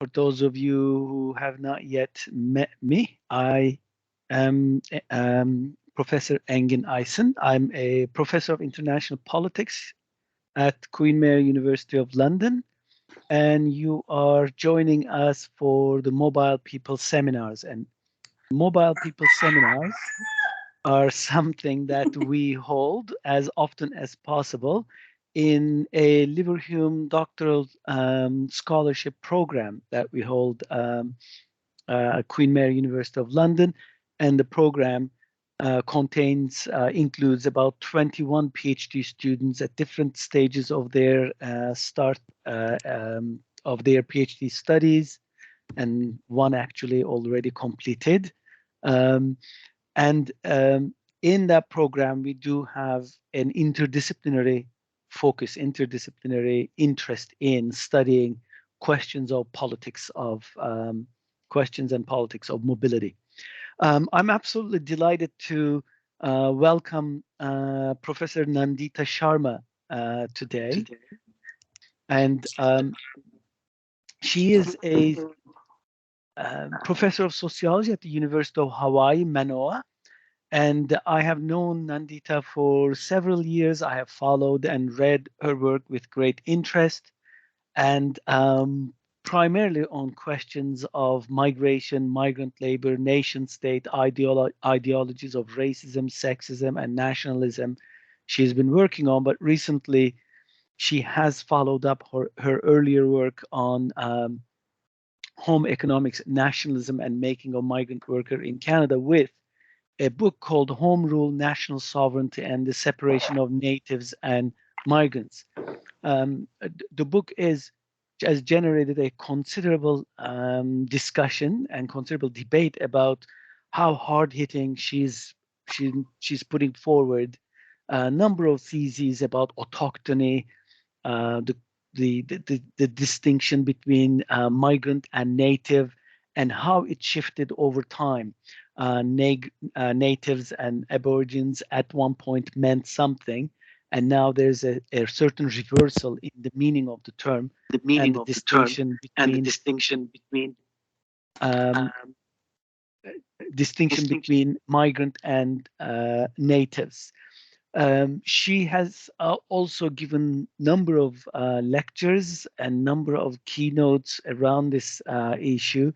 for those of you who have not yet met me, I am Professor Engin Aysen. I'm a professor of international politics at Queen Mary University of London, and you are joining us for the Mobile People Seminars. And Mobile People Seminars are something that we hold as often as possible in a Leverhulme doctoral scholarship program that we hold at Queen Mary University of London. And the program includes about 21 PhD students at different stages of their start of their PhD studies, and one actually already completed. And in that program, we do have an interdisciplinary focus, interdisciplinary interest in studying questions and politics of mobility. I'm absolutely delighted to welcome Professor Nandita Sharma today. And she is a professor of sociology at the University of Hawaii, Manoa. And I have known Nandita for several years. I have followed and read her work with great interest, and primarily on questions of migration, migrant labor, nation state, ideologies of racism, sexism, and nationalism she's been working on. But recently, she has followed up her earlier work on home economics, nationalism, and making a migrant worker in Canada with a book called Home Rule, National Sovereignty, and the Separation of Natives and Migrants. The book has generated a considerable discussion and considerable debate about how hard-hitting she's putting forward a number of theses about autochthony, the distinction between migrant and native, and how it shifted over time. Natives and aborigines at one point meant something, and now there's a certain reversal in the meaning of the term, and the distinction between migrant and natives. She has also given number of lectures and number of keynotes around this issue.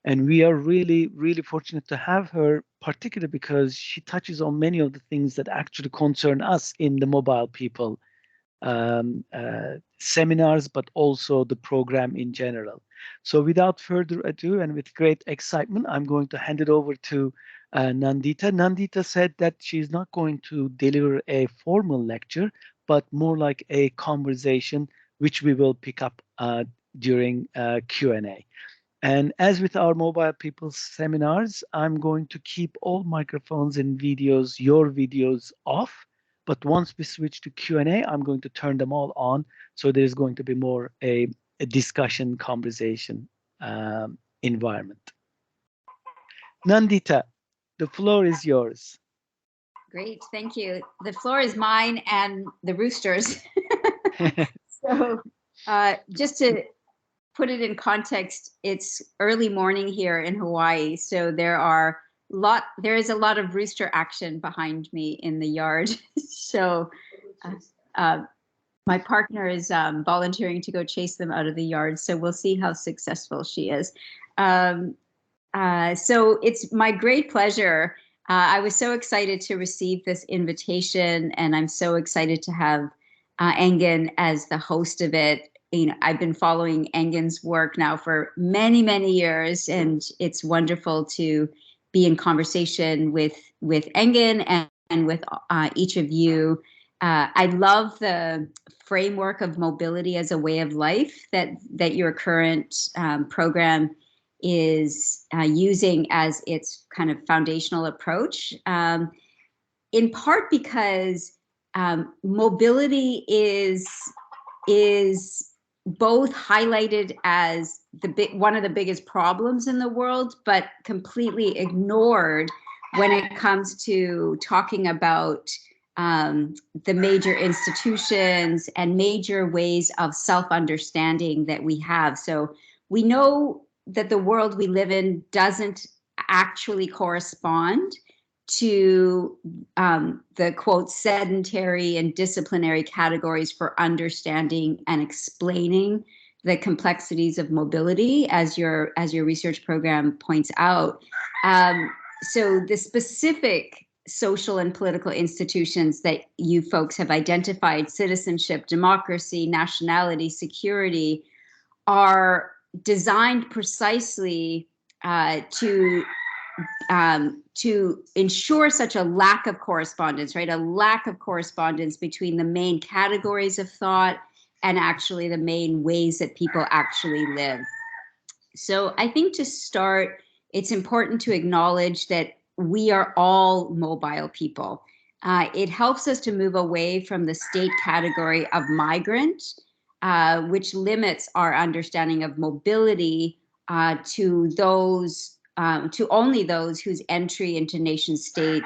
And we are really, really fortunate to have her, particularly because she touches on many of the things that actually concern us in the Mobile People seminars, but also the program in general. So without further ado, and with great excitement, I'm going to hand it over to Nandita. Nandita said that she's not going to deliver a formal lecture, but more like a conversation, which we will pick up during Q&A. And as with our Mobile People seminars, I'm going to keep all microphones and videos, your videos, off. But once we switch to Q&A, I'm going to turn them all on. So there's going to be more a discussion, conversation environment. Nandita, the floor is yours. Great, thank you. The floor is mine and the roosters. So just to put it in context, it's early morning here in Hawaii, so there is a lot of rooster action behind me in the yard. So my partner is volunteering to go chase them out of the yard, so we'll see how successful she is. So it's my great pleasure. I was so excited to receive this invitation, and I'm so excited to have Engin as the host of it. You know, I've been following Engin's work now for many, many years, and it's wonderful to be in conversation with Engin and with each of you. I love the framework of mobility as a way of life that your current program is using as its kind of foundational approach, in part because mobility is both highlighted as one of the biggest problems in the world, but completely ignored when it comes to talking about the major institutions and major ways of self-understanding that we have. So we know that the world we live in doesn't actually correspond to the quote sedentary and disciplinary categories for understanding and explaining the complexities of mobility, as your research program points out. So the specific social and political institutions that you folks have identified, citizenship, democracy, nationality, security, are designed precisely to ensure such a lack of correspondence, right? A lack of correspondence between the main categories of thought and actually the main ways that people actually live. So I think to start, it's important to acknowledge that we are all mobile people. It helps us to move away from the state category of migrant, which limits our understanding of mobility to only those whose entry into nation states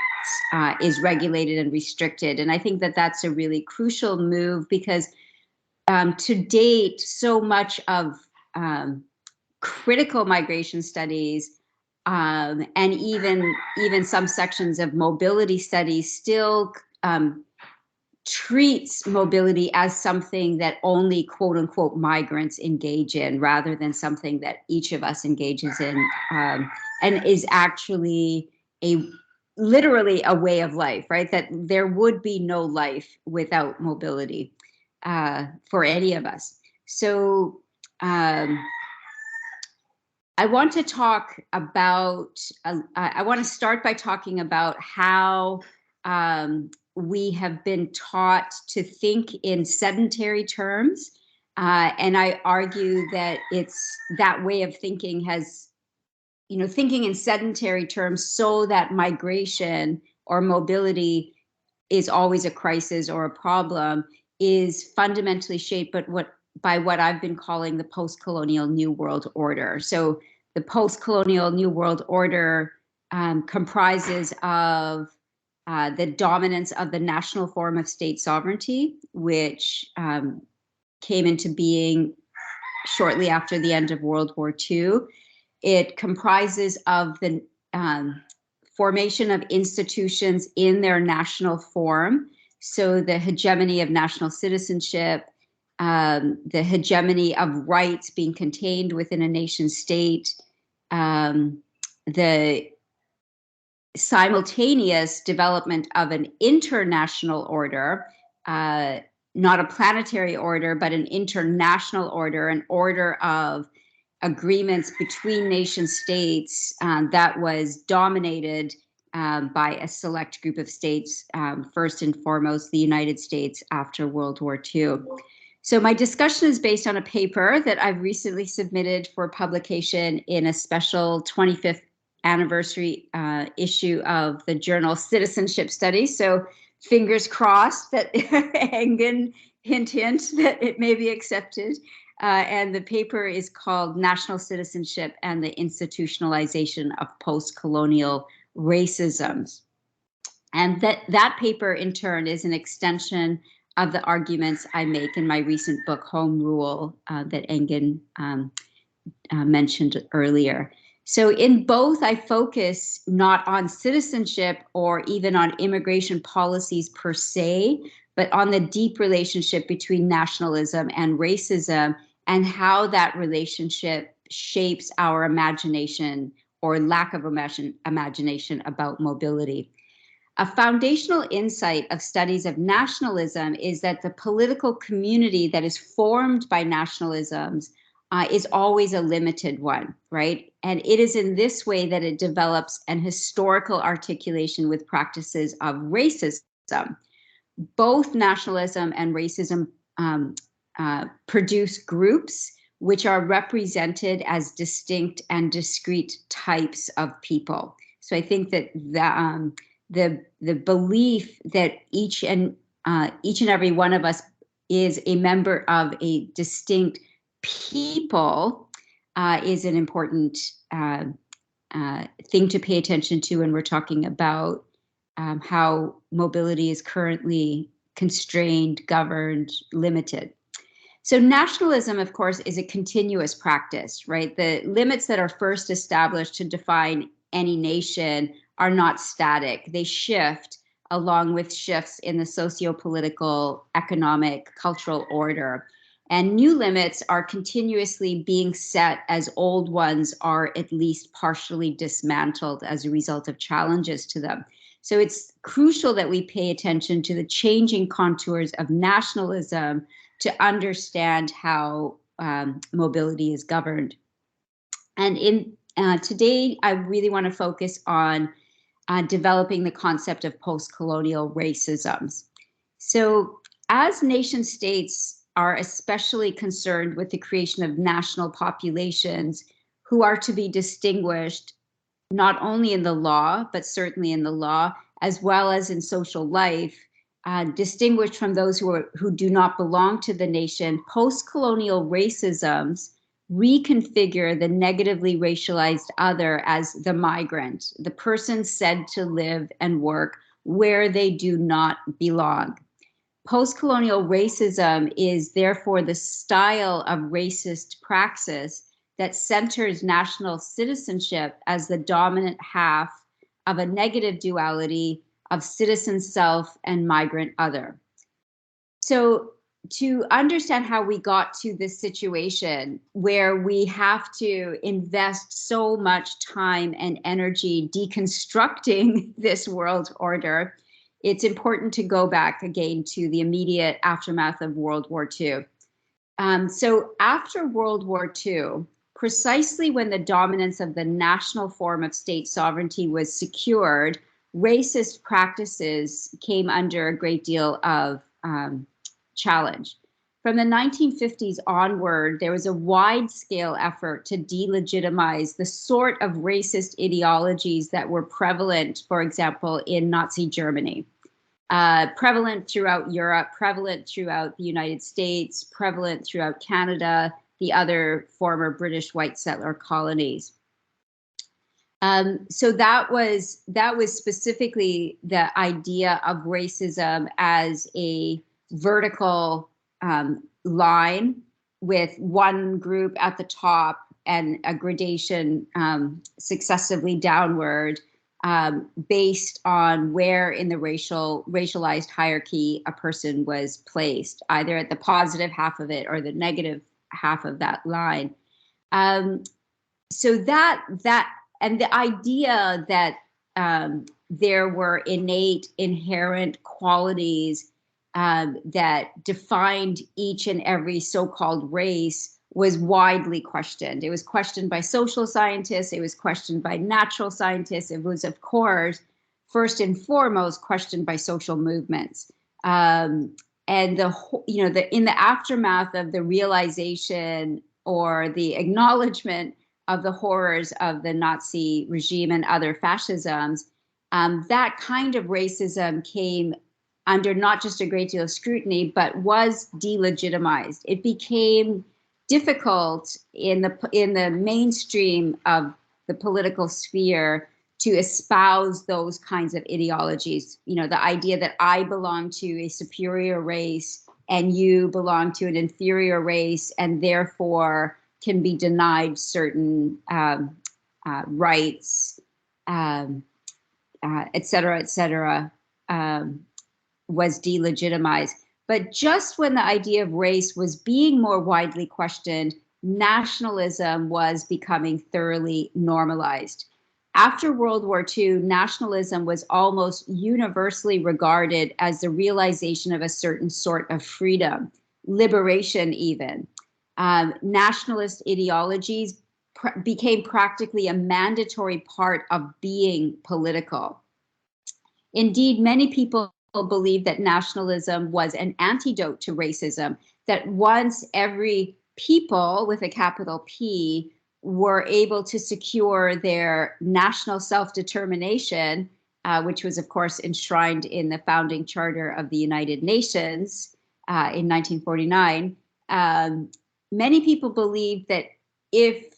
is regulated and restricted. And I think that that's a really crucial move, because to date, so much of critical migration studies and even some sections of mobility studies still treats mobility as something that only quote unquote migrants engage in, rather than something that each of us engages in, and is actually literally a way of life, right? That there would be no life without mobility for any of us. So I want to talk about, I want to start by talking about how we have been taught to think in sedentary terms. And I argue that that way of thinking has, thinking in sedentary terms so that migration or mobility is always a crisis or a problem, is fundamentally shaped by what I've been calling the post-colonial New World Order. So the post-colonial New World Order comprises of the dominance of the national form of state sovereignty, which came into being shortly after the end of World War II. It comprises of the formation of institutions in their national form. So the hegemony of national citizenship, the hegemony of rights being contained within a nation state, the simultaneous development of an international order, not a planetary order, but an international order, an order of agreements between nation states that was dominated by a select group of states, first and foremost the United States after World War II. So my discussion is based on a paper that I've recently submitted for publication in a special 25th anniversary issue of the journal Citizenship Studies. So fingers crossed that Engen, hint, that it may be accepted. And the paper is called National Citizenship and the Institutionalization of Post-Colonial Racism. And that paper, in turn, is an extension of the arguments I make in my recent book, Home Rule, that Engen mentioned earlier. So in both, I focus not on citizenship or even on immigration policies per se, but on the deep relationship between nationalism and racism, and how that relationship shapes our imagination or lack of imagination about mobility. A foundational insight of studies of nationalism is that the political community that is formed by nationalisms is always a limited one, right? And it is in this way that it develops an historical articulation with practices of racism. Both nationalism and racism produce groups which are represented as distinct and discrete types of people. So I think that the belief that each and every one of us is a member of a distinct people is an important thing to pay attention to when we're talking about how mobility is currently constrained, governed, limited. So nationalism, of course, is a continuous practice, right? The limits that are first established to define any nation are not static. They shift along with shifts in the socio-political, economic, cultural order. And new limits are continuously being set as old ones are at least partially dismantled as a result of challenges to them. So it's crucial that we pay attention to the changing contours of nationalism to understand how mobility is governed. And in today, I really want to focus on developing the concept of post-colonial racisms. So as nation states are especially concerned with the creation of national populations who are to be distinguished not only in the law, but certainly in the law, as well as in social life, distinguished from those who do not belong to the nation, post-colonial racisms reconfigure the negatively racialized other as the migrant, the person said to live and work where they do not belong. Post-colonial racism is therefore the style of racist praxis that centers national citizenship as the dominant half of a negative duality of citizen self and migrant other. So to understand how we got to this situation where we have to invest so much time and energy deconstructing this world order, it's important to go back again to the immediate aftermath of World War II. So after World War II, precisely when the dominance of the national form of state sovereignty was secured, racist practices came under a great deal of challenge. From the 1950s onward, there was a wide-scale effort to delegitimize the sort of racist ideologies that were prevalent, for example, in Nazi Germany. Prevalent throughout Europe, prevalent throughout the United States, prevalent throughout Canada, the other former British white settler colonies. So that was specifically the idea of racism as a vertical line with one group at the top and a gradation successively downward based on where in the racialized hierarchy a person was placed, either at the positive half of it or the negative half of that line. So that and the idea that there were innate, inherent qualities that defined each and every so-called race was widely questioned. It was questioned by social scientists. It was questioned by natural scientists. It was, of course, first and foremost, questioned by social movements. And in the aftermath of the realization or the acknowledgement of the horrors of the Nazi regime and other fascisms, that kind of racism came under not just a great deal of scrutiny, but was delegitimized. It became difficult in the mainstream of the political sphere to espouse those kinds of ideologies. You know, the idea that I belong to a superior race and you belong to an inferior race, and therefore can be denied certain rights, et cetera, was delegitimized. But just when the idea of race was being more widely questioned, nationalism was becoming thoroughly normalized. After World War II, nationalism was almost universally regarded as the realization of a certain sort of freedom, liberation even. Nationalist ideologies became practically a mandatory part of being political. Indeed, many people believed that nationalism was an antidote to racism, that once every people with a capital P were able to secure their national self-determination, which was, of course, enshrined in the founding charter of the United Nations in 1949, many people believed that if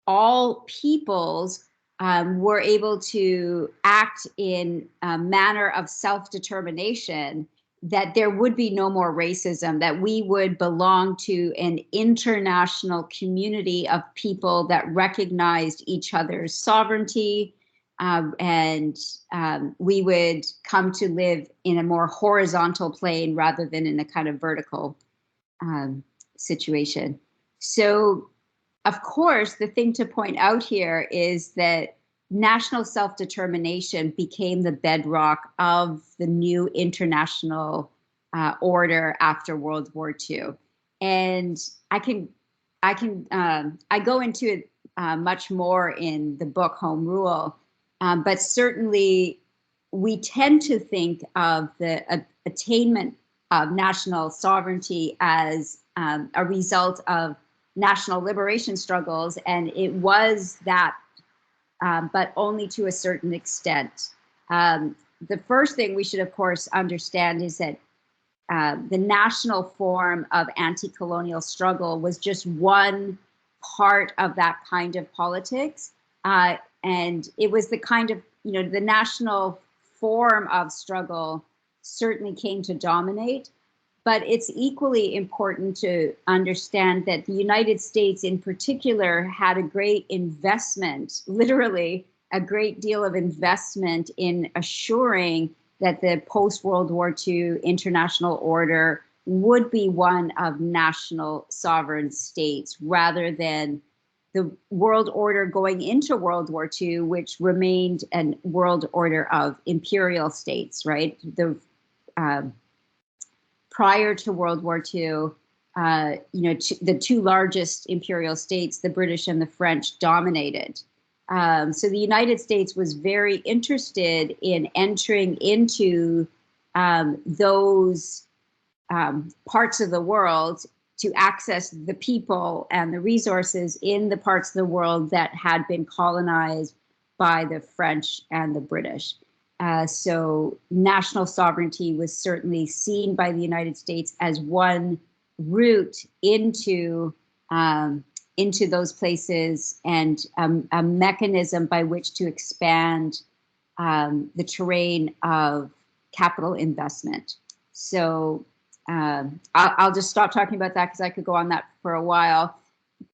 all peoples were able to act in a manner of self-determination, that there would be no more racism, that we would belong to an international community of people that recognized each other's sovereignty, and we would come to live in a more horizontal plane rather than in a kind of vertical situation. So, of course, the thing to point out here is that national self-determination became the bedrock of the new international order after World War II. And I go into it much more in the book Home Rule, but certainly we tend to think of the attainment of national sovereignty as a result of national liberation struggles, and it was that, but only to a certain extent. The first thing we should, of course, understand is that the national form of anti-colonial struggle was just one part of that kind of politics. And it was the kind of, the national form of struggle certainly came to dominate. But it's equally important to understand that the United States in particular had a great investment, literally a great deal of investment in assuring that the post-World War II international order would be one of national sovereign states rather than the world order going into World War II, which remained a world order of imperial states, right? Prior to World War II, the two largest imperial states, the British and the French, dominated. So the United States was very interested in entering into those parts of the world to access the people and the resources in the parts of the world that had been colonized by the French and the British. So national sovereignty was certainly seen by the United States as one route into those places, and a mechanism by which to expand the terrain of capital investment. So I'll just stop talking about that because I could go on that for a while.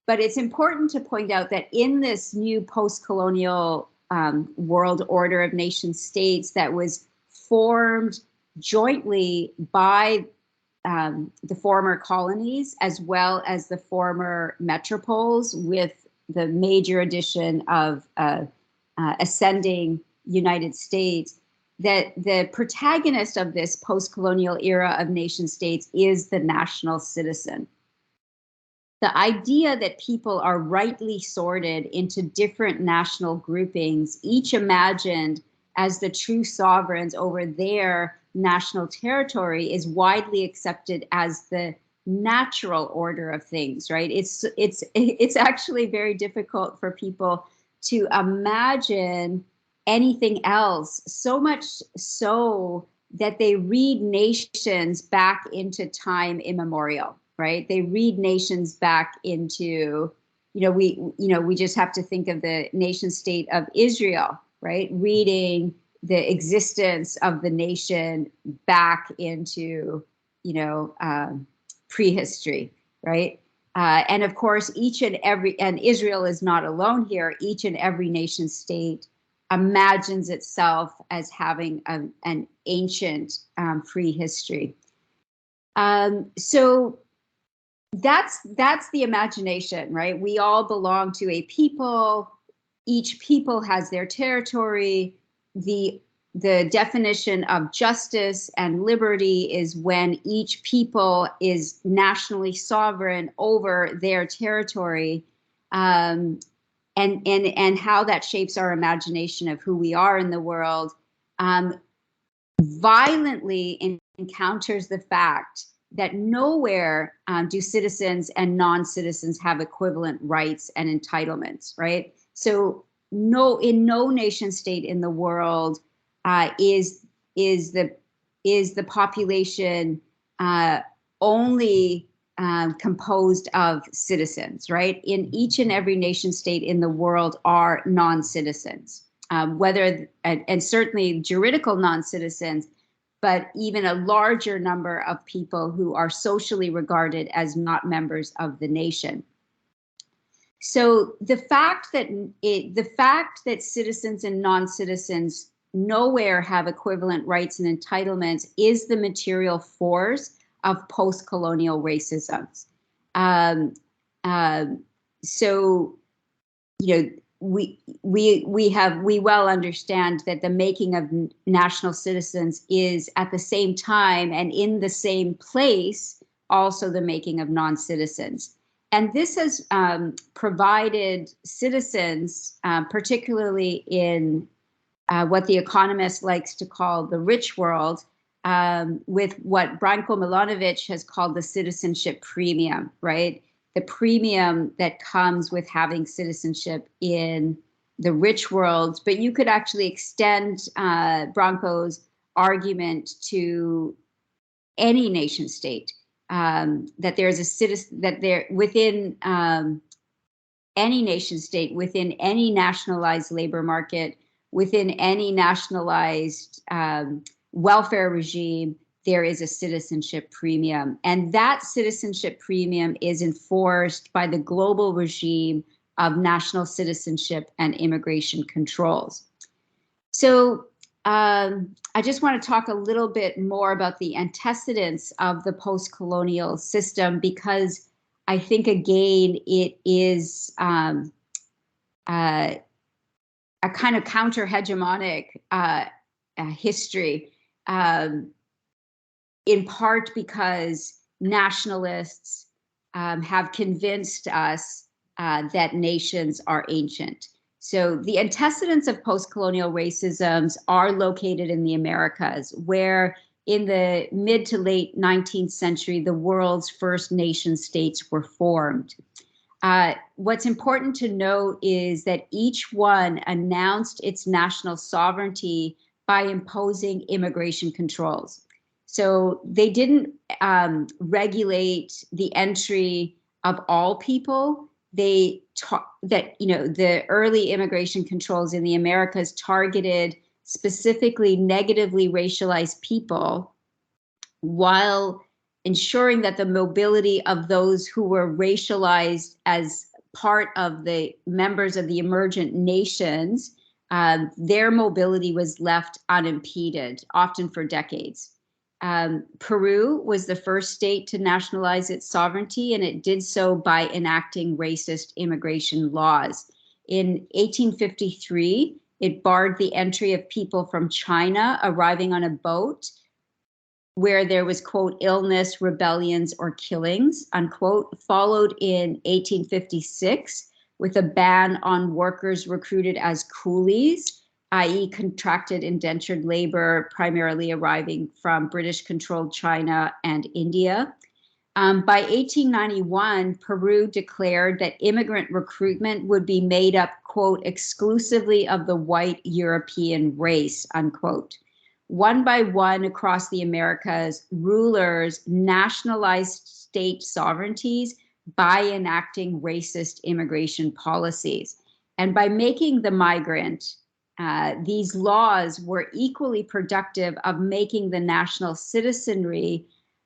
But it's important to point out that in this new post-colonial world order of nation states that was formed jointly by the former colonies as well as the former metropoles, with the major addition of ascending United States, that the protagonist of this post-colonial era of nation states is the national citizen. The idea that people are rightly sorted into different national groupings, each imagined as the true sovereigns over their national territory, is widely accepted as the natural order of things, right? It's actually very difficult for people to imagine anything else, so much so that they read nations back into time immemorial, right? They read nations back into, we just have to think of the nation state of Israel, right? Reading the existence of the nation back into, prehistory, right? And of course, and Israel is not alone here, each and every nation state imagines itself as having an ancient prehistory. So that's the imagination, right? We all belong to a people. Each people has their territory. The definition of justice and liberty is when each people is nationally sovereign over their territory, and how that shapes our imagination of who we are in the world, violently encounters the fact that nowhere do citizens and non-citizens have equivalent rights and entitlements, right? So in no nation state in the world is the population only composed of citizens, right? In each and every nation state in the world are non-citizens, and certainly juridical non-citizens, but even a larger number of people who are socially regarded as not members of the nation. So the fact that citizens and non-citizens nowhere have equivalent rights and entitlements is the material force of post-colonial racism. So, you know, we well understand that the making of national citizens is at the same time and in the same place also the making of non-citizens. And this has provided citizens, particularly in what The Economist likes to call the rich world, with what Branko Milanovic has called the citizenship premium, right? The premium that comes with having citizenship in the rich world. But you could actually extend Branko's argument to any nation state, that there's a citizen, that there within any nation state, within any nationalized labor market, within any nationalized welfare regime, there is a citizenship premium. And that citizenship premium is enforced by the global regime of national citizenship and immigration controls. So I just want to talk a little bit more about the antecedents of the post-colonial system, because I think, again, it is a kind of counter-hegemonic history, in part because nationalists have convinced us that nations are ancient. So the antecedents of post-colonial racisms are located in the Americas, where in the mid to late 19th century, the world's first nation states were formed. What's important to note is that each one announced its national sovereignty by imposing immigration controls. So they didn't regulate the entry of all people. They the early immigration controls in the Americas targeted specifically negatively racialized people, while ensuring that the mobility of those who were racialized as part of the members of the emergent nations, their mobility was left unimpeded, often for decades. Peru was the first state to nationalize its sovereignty, and it did so by enacting racist immigration laws. In 1853, it barred the entry of people from China arriving on a boat where there was, quote, illness, rebellions, or killings, unquote, followed in 1856 with a ban on workers recruited as coolies, i.e. contracted indentured labor, primarily arriving from British-controlled China and India. By 1891, Peru declared that immigrant recruitment would be made up, quote, exclusively of the white European race, unquote. One by one across the Americas, rulers nationalized state sovereignties by enacting racist immigration policies. And by making the migrant, these laws were equally productive of making the national citizenry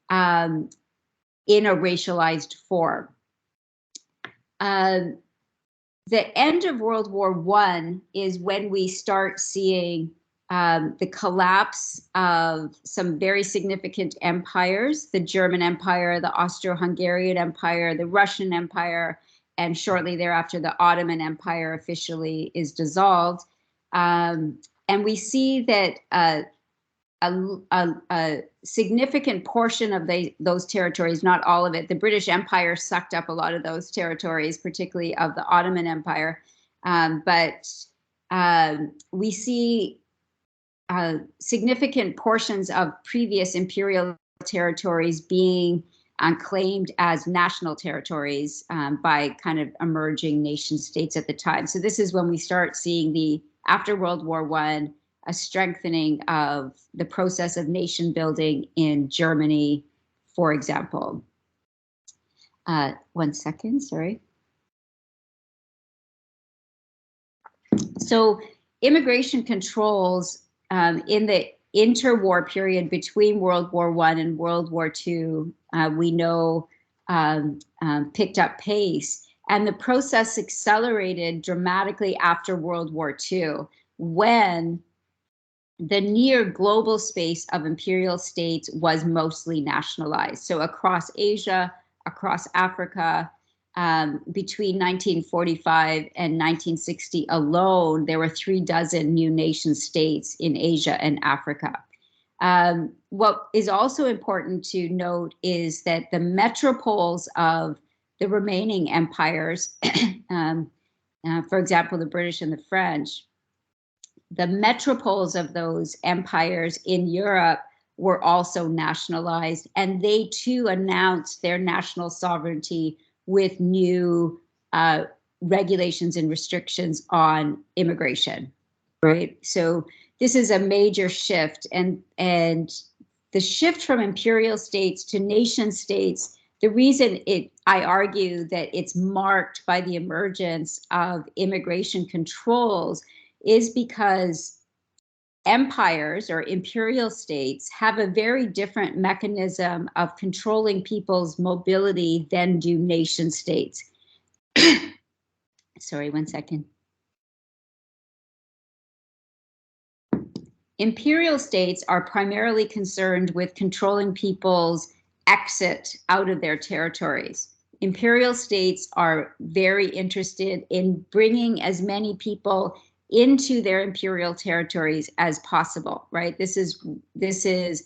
in a racialized form. The end of World War I is when we start seeing the collapse of some very significant empires, the German Empire, the Austro-Hungarian Empire, the Russian Empire, and shortly thereafter, the Ottoman Empire officially is dissolved. And we see that a significant portion of those territories, not all of it, the British Empire sucked up a lot of those territories, particularly of the Ottoman Empire. But we see significant portions of previous imperial territories being claimed as national territories by kind of emerging nation states at the time. So this is when we start seeing after World War I, a strengthening of the process of nation building in Germany, for example. 1 second, sorry. So immigration controls in the interwar period between World War I and World War II, we know picked up pace. And the process accelerated dramatically after World War II, when the near global space of imperial states was mostly nationalized. So across Asia, across Africa, between 1945 and 1960 alone, there were 36 new nation states in Asia and Africa. What is also important to note is that the metropoles of the remaining empires, for example, the British and the French, the metropoles of those empires in Europe were also nationalized, and they too announced their national sovereignty with new regulations and restrictions on immigration, right? So this is a major shift, and the shift from imperial states to nation states, the reason I argue that it's marked by the emergence of immigration controls is because empires or imperial states have a very different mechanism of controlling people's mobility than do nation states. Sorry, 1 second. Imperial states are primarily concerned with controlling people's exit out of their territories. Imperial states are very interested in bringing as many people into their imperial territories as possible, right? This is the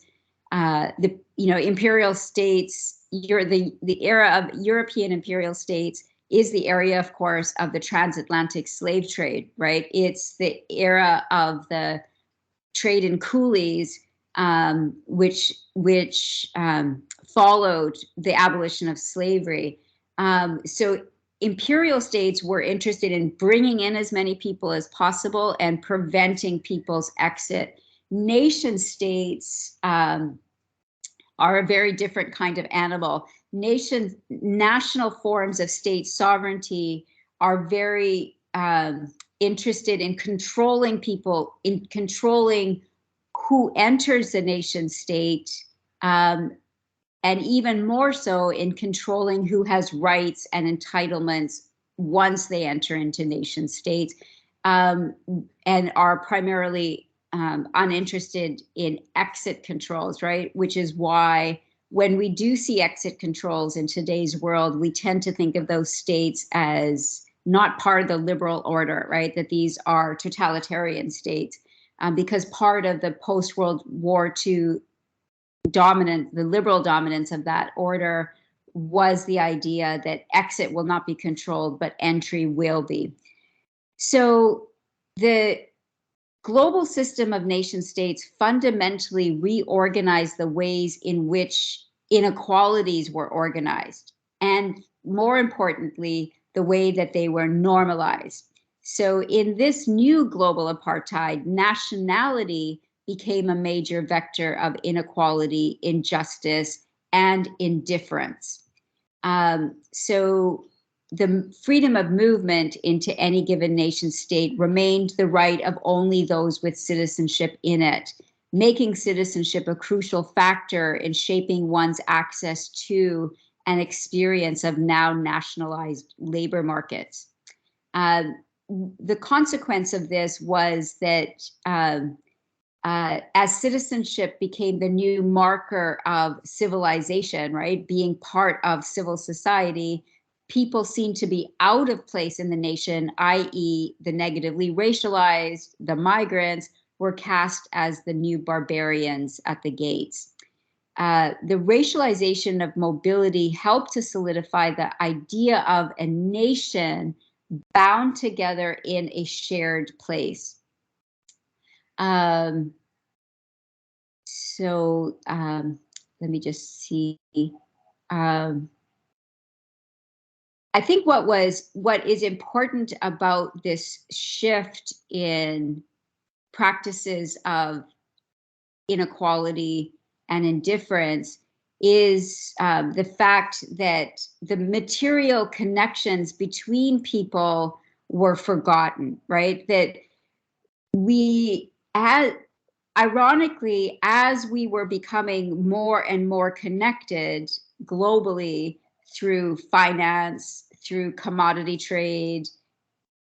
imperial states. The era of European imperial states is the area, of course, of the transatlantic slave trade, right? It's the era of the trade in coolies, which followed the abolition of slavery. So imperial states were interested in bringing in as many people as possible and preventing people's exit. Nation states are a very different kind of animal. National forms of state sovereignty are very interested in controlling people, in controlling who enters the nation state, and even more so in controlling who has rights and entitlements once they enter into nation states, and are primarily uninterested in exit controls, right? Which is why when we do see exit controls in today's world, we tend to think of those states as not part of the liberal order, right? That these are totalitarian states, because part of the post-World War II the liberal dominance of that order was the idea that exit will not be controlled, but entry will be. So the global system of nation states fundamentally reorganized the ways in which inequalities were organized, and more importantly, the way that they were normalized. So in this new global apartheid, nationality became a major vector of inequality, injustice, and indifference. So the freedom of movement into any given nation state remained the right of only those with citizenship in it, making citizenship a crucial factor in shaping one's access to an experience of now nationalized labor markets. The consequence of this was that as citizenship became the new marker of civilization, right, being part of civil society, people seemed to be out of place in the nation, i.e. the negatively racialized, the migrants, were cast as the new barbarians at the gates. The racialization of mobility helped to solidify the idea of a nation bound together in a shared place. Let me just see. I think what is important about this shift in practices of inequality and indifference is the fact that the material connections between people were forgotten, right? That we, ironically, as we were becoming more and more connected globally through finance, through commodity trade,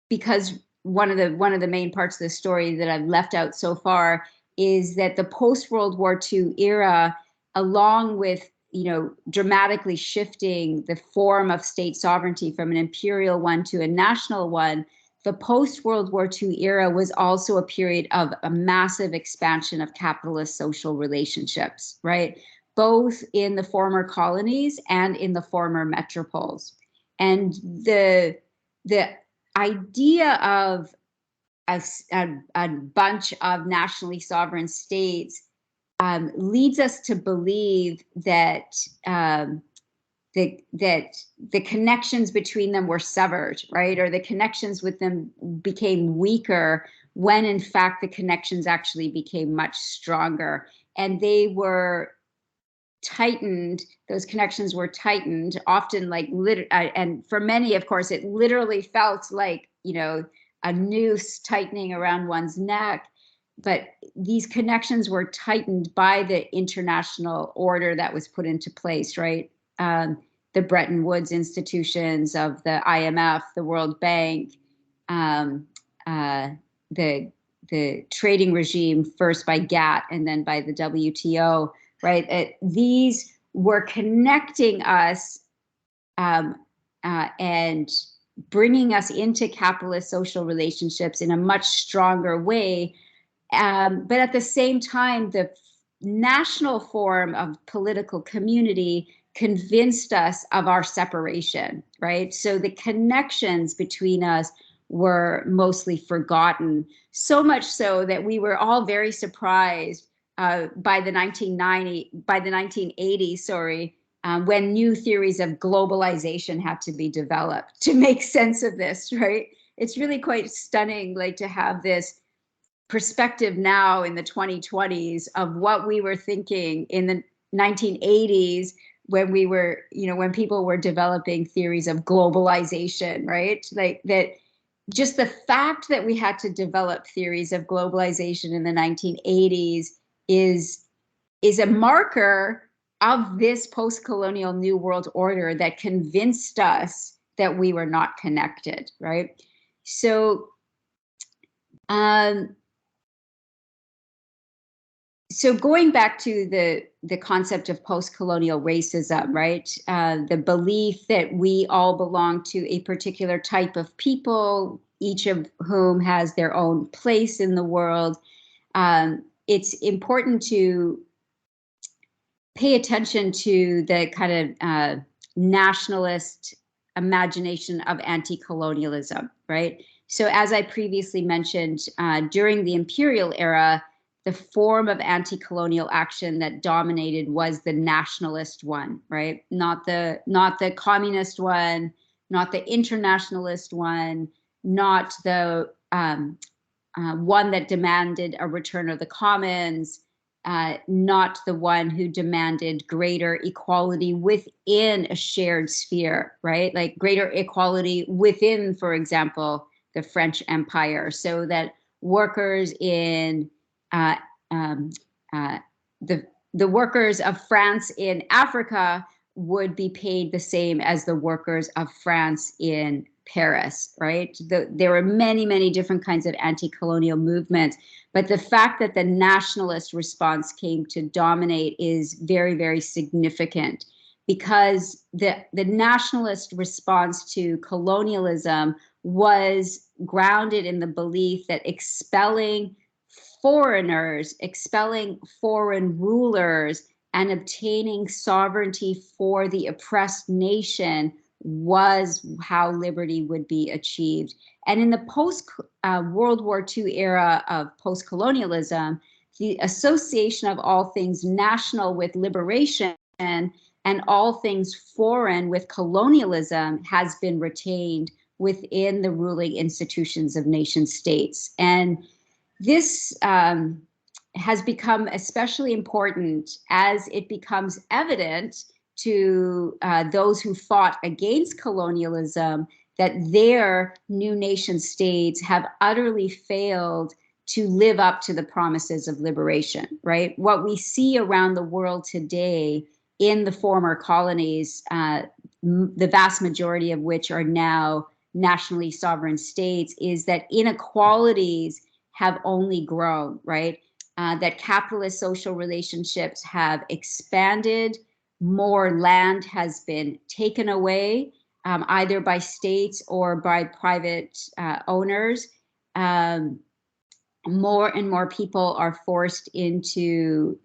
because one of the main parts of the story that I've left out so far is that the post-World War II era, along with, you know, dramatically shifting the form of state sovereignty from an imperial one to a national one, the post-World War II era was also a period of a massive expansion of capitalist social relationships, right? Both in the former colonies and in the former metropoles. And the idea of a bunch of nationally sovereign states leads us to believe that that the connections between them were severed, right? Or the connections with them became weaker when in fact the connections actually became much stronger. And they were tightened, those connections were tightened, often like, and for many, of course, it literally felt like, you know, a noose tightening around one's neck. But these connections were tightened by the international order that was put into place, right? The Bretton Woods institutions of the IMF, the World Bank, the trading regime, first by GATT and then by the WTO, right? These were connecting us and bringing us into capitalist social relationships in a much stronger way. But at the same time, the national form of political community convinced us of our separation, right? So the connections between us were mostly forgotten, so much so that we were all very surprised by the 1980s, when new theories of globalization had to be developed to make sense of this, right? It's really quite stunning, like, to have this perspective now in the 2020s of what we were thinking in the 1980s when we were, you know, when people were developing theories of globalization, right? Like that, just the fact that we had to develop theories of globalization in the 1980s is a marker of this post-colonial new world order that convinced us that we were not connected, right? So so going back to the concept of post-colonial racism, right? The belief that we all belong to a particular type of people, each of whom has their own place in the world. It's important to pay attention to the kind of nationalist imagination of anti-colonialism, right? So as I previously mentioned, during the imperial era, the form of anti-colonial action that dominated was the nationalist one, right? Not the communist one, not the internationalist one, not the one that demanded a return of the commons, not the one who demanded greater equality within a shared sphere, right? Like greater equality within, for example, the French Empire, so that workers in the workers of France in Africa would be paid the same as the workers of France in Paris, right? There were many, many different kinds of anti-colonial movements, but the fact that the nationalist response came to dominate is very, very significant, because the nationalist response to colonialism was grounded in the belief that expelling foreigners, expelling foreign rulers, and obtaining sovereignty for the oppressed nation was how liberty would be achieved. And in the post-World War II era of post-colonialism, the association of all things national with liberation and all things foreign with colonialism has been retained within the ruling institutions of nation states. And this has become especially important as it becomes evident to those who fought against colonialism that their new nation states have utterly failed to live up to the promises of liberation, right? What we see around the world today in the former colonies, the vast majority of which are now nationally sovereign states, is that inequalities have only grown, right? That capitalist social relationships have expanded, more land has been taken away, either by states or by private owners. More and more people are forced into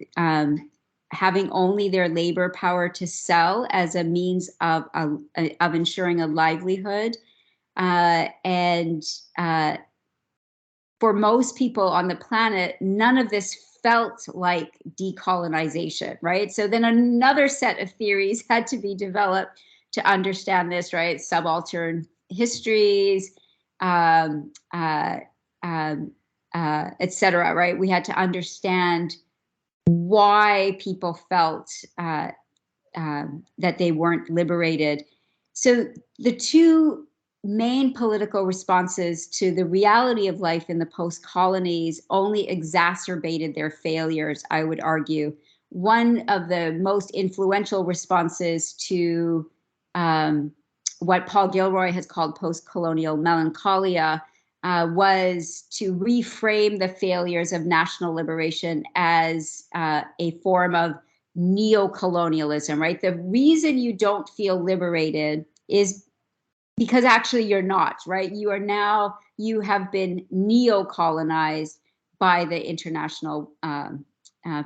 having only their labor power to sell as a means of ensuring a livelihood. And for most people on the planet, none of this felt like decolonization, right? So then another set of theories had to be developed to understand this, right? Subaltern histories, et cetera, right? We had to understand why people felt that they weren't liberated. So the two main political responses to the reality of life in the post-colonies only exacerbated their failures, I would argue. One of the most influential responses to what Paul Gilroy has called post-colonial melancholia was to reframe the failures of national liberation as a form of neocolonialism, right? The reason you don't feel liberated is because actually you're not, right? You have been neo-colonized by the international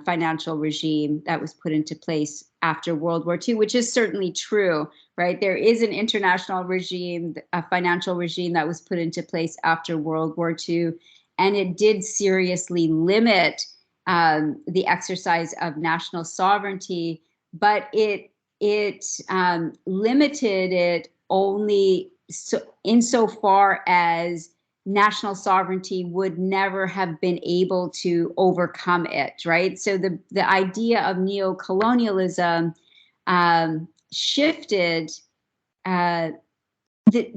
financial regime that was put into place after World War II, which is certainly true, right? There is an international regime, a financial regime that was put into place after World War II, and it did seriously limit the exercise of national sovereignty, but it limited it only insofar as national sovereignty would never have been able to overcome it, right? So the idea of neocolonialism shifted. The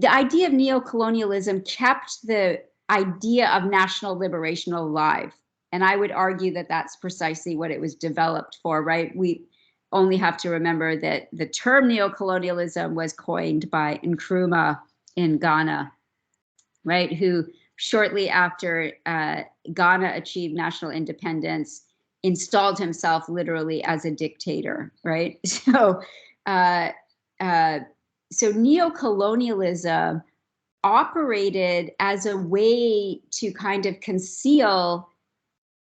idea of neocolonialism kept the idea of national liberation alive. And I would argue that that's precisely what it was developed for, right? We only have to remember that the term neocolonialism was coined by Nkrumah in Ghana, right? Who shortly after Ghana achieved national independence, installed himself literally as a dictator, right? So, so neocolonialism operated as a way to kind of conceal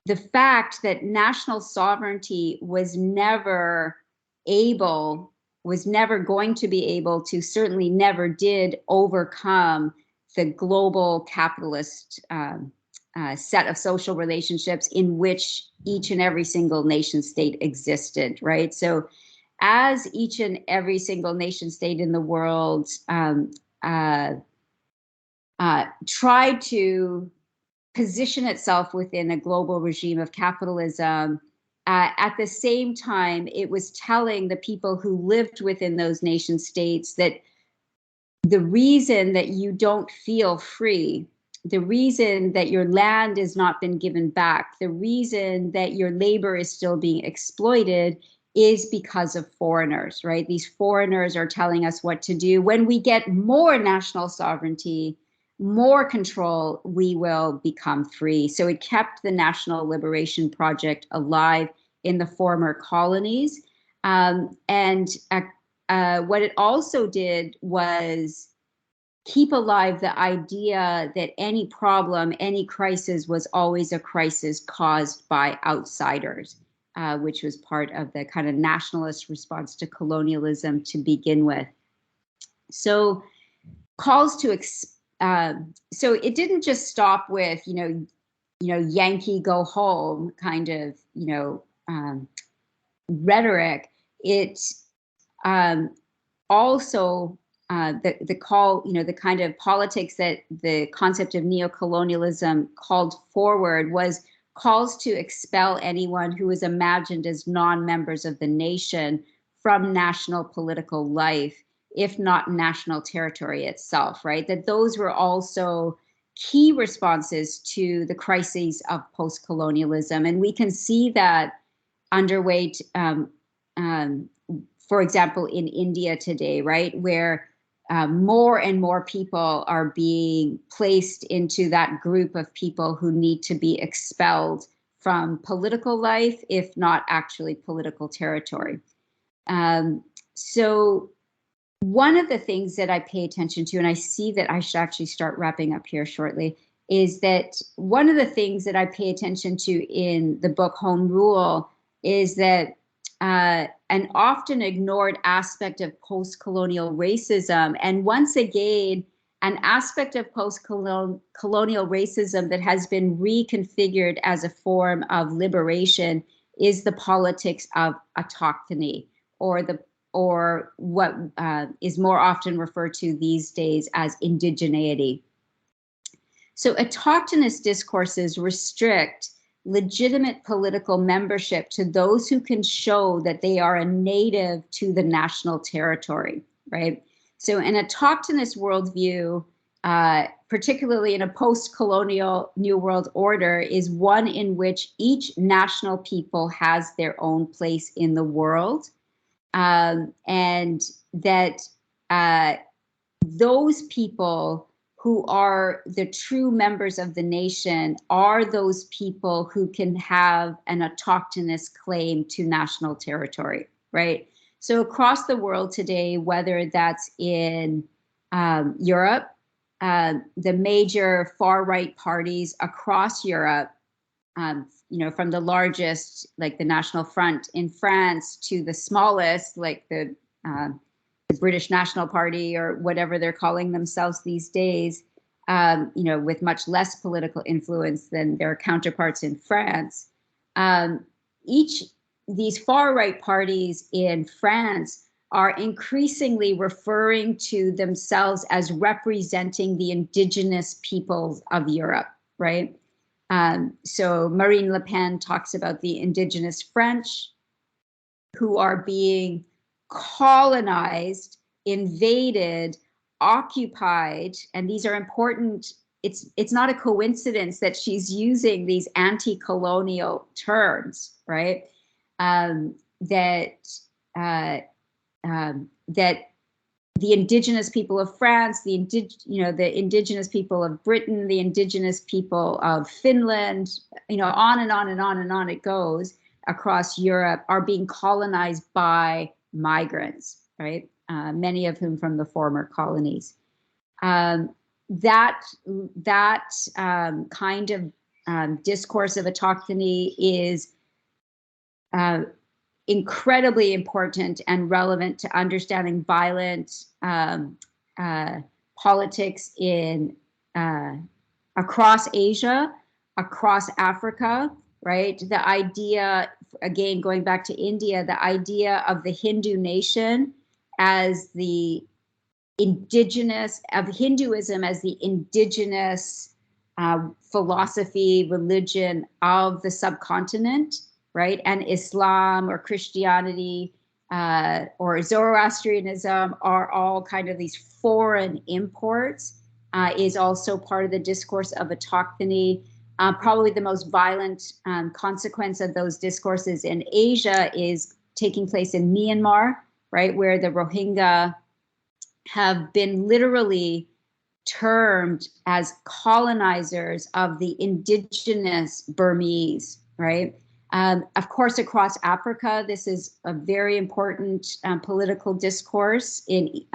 the fact that national sovereignty was never going to be able to, certainly never did overcome the global capitalist set of social relationships in which each and every single nation state existed, right? So as each and every single nation state in the world tried to position itself within a global regime of capitalism, at the same time, it was telling the people who lived within those nation states that the reason that you don't feel free, the reason that your land has not been given back, the reason that your labor is still being exploited is because of foreigners, right? These foreigners are telling us what to do. When we get more national sovereignty, more control, we will become free. So it kept the national liberation project alive in the former colonies. And what it also did was keep alive the idea that any problem, any crisis was always a crisis caused by outsiders, which was part of the kind of nationalist response to colonialism to begin with. So calls to so it didn't just stop with Yankee go home kind of rhetoric. It also the call, the kind of politics that the concept of neocolonialism called forward was calls to expel anyone who was imagined as non-members of the nation from national political life, if not national territory itself, right? That those were also key responses to the crises of post-colonialism. And we can see that underway, for example, in India today, right, where more and more people are being placed into that group of people who need to be expelled from political life, if not actually political territory. So one of the things that I pay attention to, and I see that I should actually start wrapping up here shortly, is that one of the things that I pay attention to in the book Home Rule is that an often ignored aspect of post-colonial racism, and once again, an aspect of post-colonial racism that has been reconfigured as a form of liberation, is the politics of autochthony, or what is more often referred to these days as indigeneity. So autochthonous discourses restrict legitimate political membership to those who can show that they are a native to the national territory, right? So an autochthonous worldview, particularly in a post-colonial New World Order, is one in which each national people has their own place in the world, and that those people who are the true members of the nation are those people who can have an autochthonous claim to national territory, right? So across the world today, whether that's in Europe, the major far-right parties across Europe, from the largest, like the National Front in France, to the smallest, like the British National Party, or whatever they're calling themselves these days, with much less political influence than their counterparts in France. These far-right parties in France are increasingly referring to themselves as representing the indigenous peoples of Europe, right? So Marine Le Pen talks about the indigenous French, who are being colonized, invaded, occupied, and these are important. It's not a coincidence that she's using these anti-colonial terms, right? That the indigenous people of France, the indigenous people of Britain, the indigenous people of Finland, on and on and on and on it goes, across Europe, are being colonized by migrants, right? Many of whom from the former colonies. That kind of discourse of autochthony is incredibly important and relevant to understanding violent politics in across Asia, across Africa, right? The idea, again, going back to India, the idea of the Hindu nation as the indigenous, of Hinduism as the indigenous philosophy, religion of the subcontinent, right? And Islam or Christianity or Zoroastrianism are all kind of these foreign imports, is also part of the discourse of autochthony. Probably the most violent consequence of those discourses in Asia is taking place in Myanmar, right, where the Rohingya have been literally termed as colonizers of the indigenous Burmese, right? Of course, across Africa, this is a very important political discourse in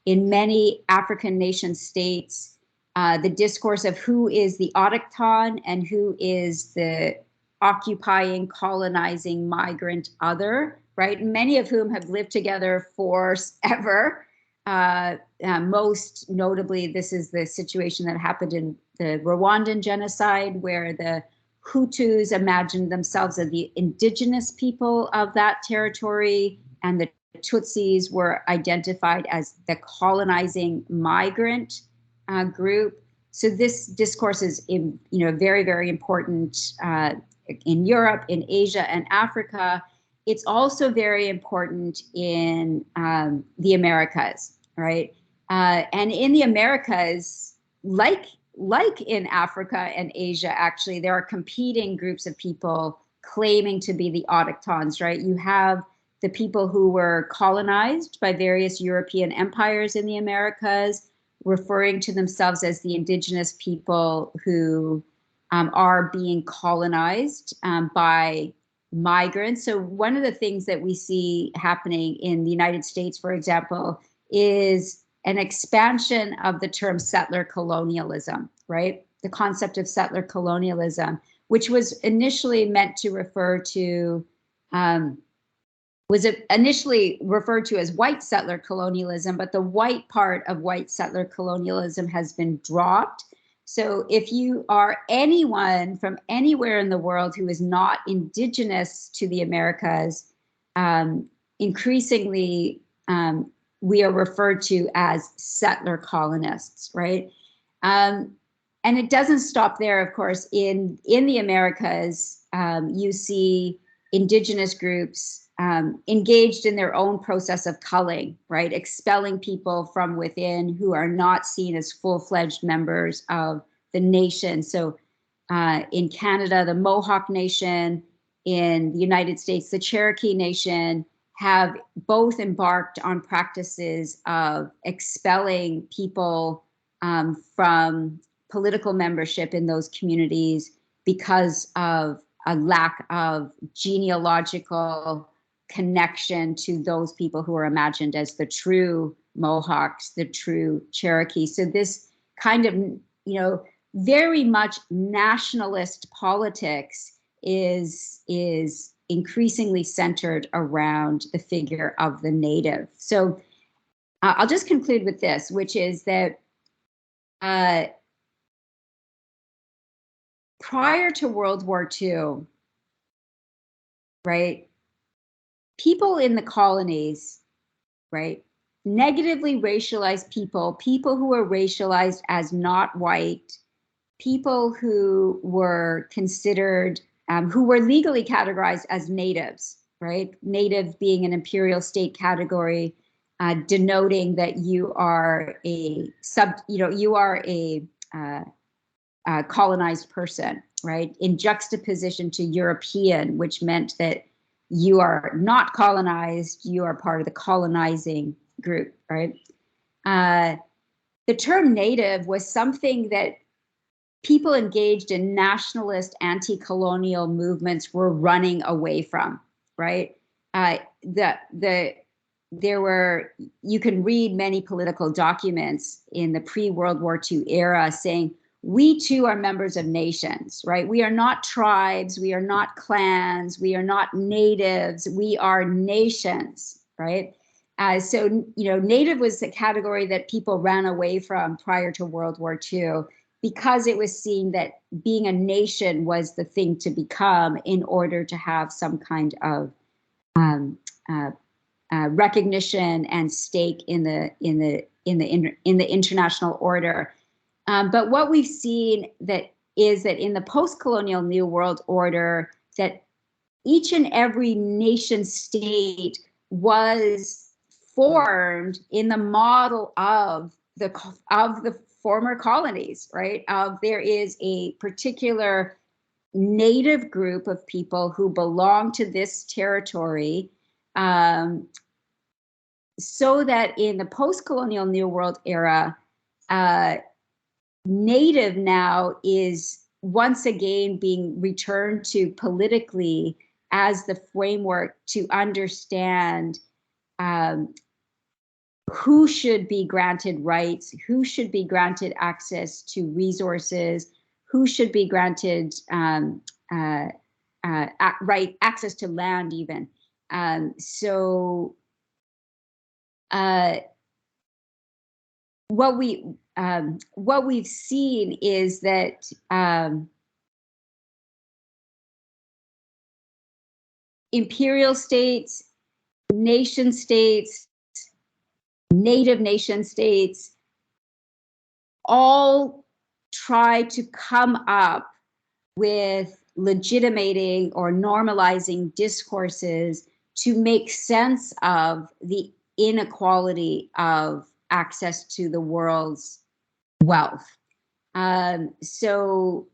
many African nation states. The discourse of who is the autochthon and who is the occupying, colonizing migrant other, right? Many of whom have lived together forever. Most notably, this is the situation that happened in the Rwandan genocide, where the Hutus imagined themselves as the indigenous people of that territory, and the Tutsis were identified as the colonizing migrant group. So this discourse is very, very important in Europe, in Asia, and Africa. It's also very important in the Americas, right? And in the Americas, like like in Africa and Asia, actually, there are competing groups of people claiming to be the autochthones, right? You have the people who were colonized by various European empires in the Americas, referring to themselves as the indigenous people who are being colonized by migrants. So one of the things that we see happening in the United States, for example, is an expansion of the term settler colonialism, right? The concept of settler colonialism, which was initially meant to refer to, was initially referred to as white settler colonialism, but the white part of white settler colonialism has been dropped. So if you are anyone from anywhere in the world who is not indigenous to the Americas, increasingly we are referred to as settler colonists, right? And it doesn't stop there, of course. In the Americas, you see indigenous groups engaged in their own process of culling, right? Expelling people from within who are not seen as full-fledged members of the nation. So in Canada, the Mohawk Nation, in the United States, the Cherokee Nation, have both embarked on practices of expelling people from political membership in those communities because of a lack of genealogical connection to those people who are imagined as the true Mohawks, the true Cherokee. So this kind of, very much nationalist politics is increasingly centered around the figure of the native. So I'll just conclude with this, which is that prior to World War II, right, people in the colonies, right, negatively racialized people who were racialized as not white, people who were considered, who were legally categorized as natives, right? Native being an imperial state category, denoting that you are a colonized person, right? In juxtaposition to European, which meant that you are not colonized, you are part of the colonizing group, right? The term native was something that people engaged in nationalist anti-colonial movements were running away from, right? You can read many political documents in the pre-World War II era saying, we too are members of nations, right? We are not tribes, we are not clans, we are not natives, we are nations, right? So native was a category that people ran away from prior to World War II because it was seen that being a nation was the thing to become in order to have some kind of recognition and stake in the international order. But what we've seen is that in the post-colonial New World Order, that each and every nation state was formed in the model of the former colonies, right? There is a particular native group of people who belong to this territory, so that in the post-colonial New World era, native now is once again being returned to politically as the framework to understand who should be granted rights, who should be granted access to resources, who should be granted access to land even. What we've seen is that imperial states, nation states, native nation states all try to come up with legitimating or normalizing discourses to make sense of the inequality of access to the world's wealth. So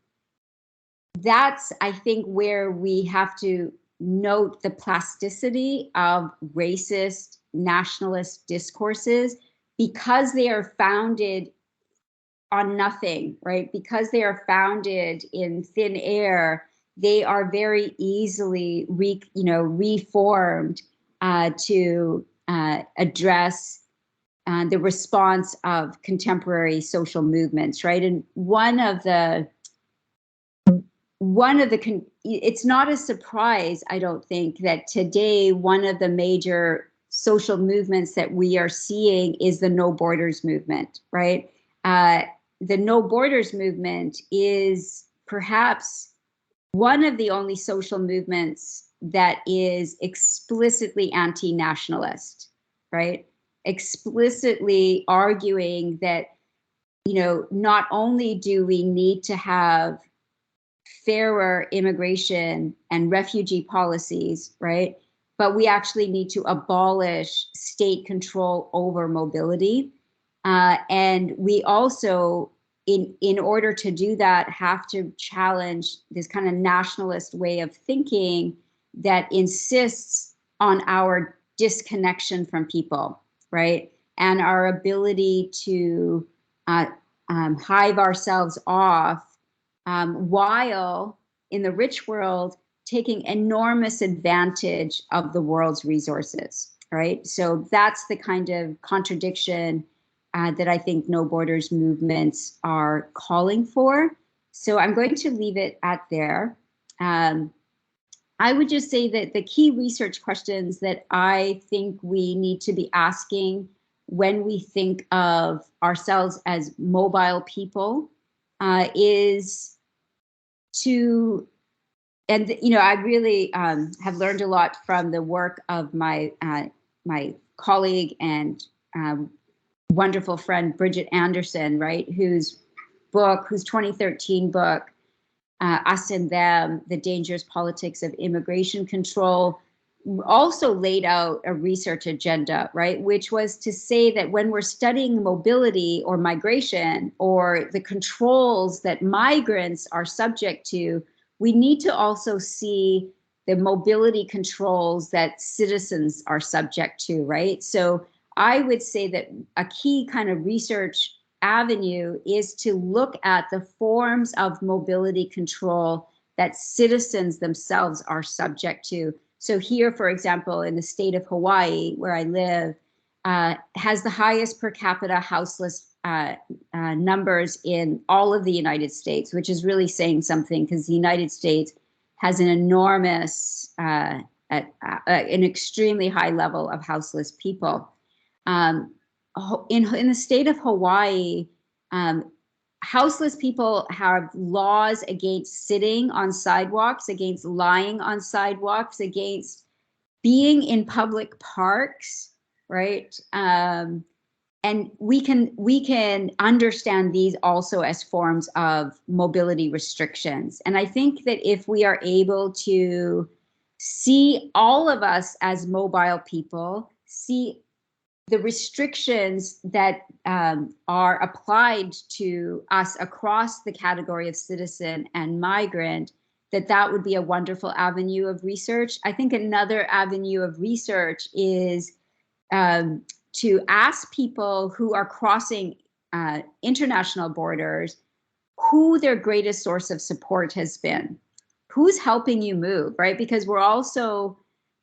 that's, I think, where we have to note the plasticity of racist nationalist discourses, because they are founded on nothing, right? Because they are founded in thin air, they are very easily reformed to address the response of contemporary social movements, right? And it's not a surprise, I don't think, that today one of the major social movements that we are seeing is the No Borders movement, right? The No Borders movement is perhaps one of the only social movements that is explicitly anti-nationalist, right? Explicitly arguing that, not only do we need to have fairer immigration and refugee policies, right? But we actually need to abolish state control over mobility. And we also, in order to do that, have to challenge this kind of nationalist way of thinking that insists on our disconnection from people, right? And our ability to hive ourselves off, while in the rich world taking enormous advantage of the world's resources, right? So that's the kind of contradiction that I think No Borders movements are calling for. So I'm going to leave it at there. I would just say that the key research questions that I think we need to be asking when we think of ourselves as mobile people is to, and I really have learned a lot from the work of my my colleague and wonderful friend Bridget Anderson, right, whose 2013 book, Us and Them, The Dangerous Politics of Immigration Control, also laid out a research agenda, right, which was to say that when we're studying mobility or migration or the controls that migrants are subject to, we need to also see the mobility controls that citizens are subject to, right? So I would say that a key kind of research avenue is to look at the forms of mobility control that citizens themselves are subject to. So here, for example, in the state of Hawaii, where I live, has the highest per capita houseless numbers in all of the United States, which is really saying something, because the United States has an enormous, an extremely high level of houseless people. In the state of Hawaii, houseless people have laws against sitting on sidewalks, against lying on sidewalks, against being in public parks, right? And we can understand these also as forms of mobility restrictions. And I think that if we are able to see all of us as mobile people, see the restrictions that are applied to us across the category of citizen and migrant, that would be a wonderful avenue of research. I think another avenue of research is to ask people who are crossing international borders who their greatest source of support has been. Who's helping you move, right? Because we're also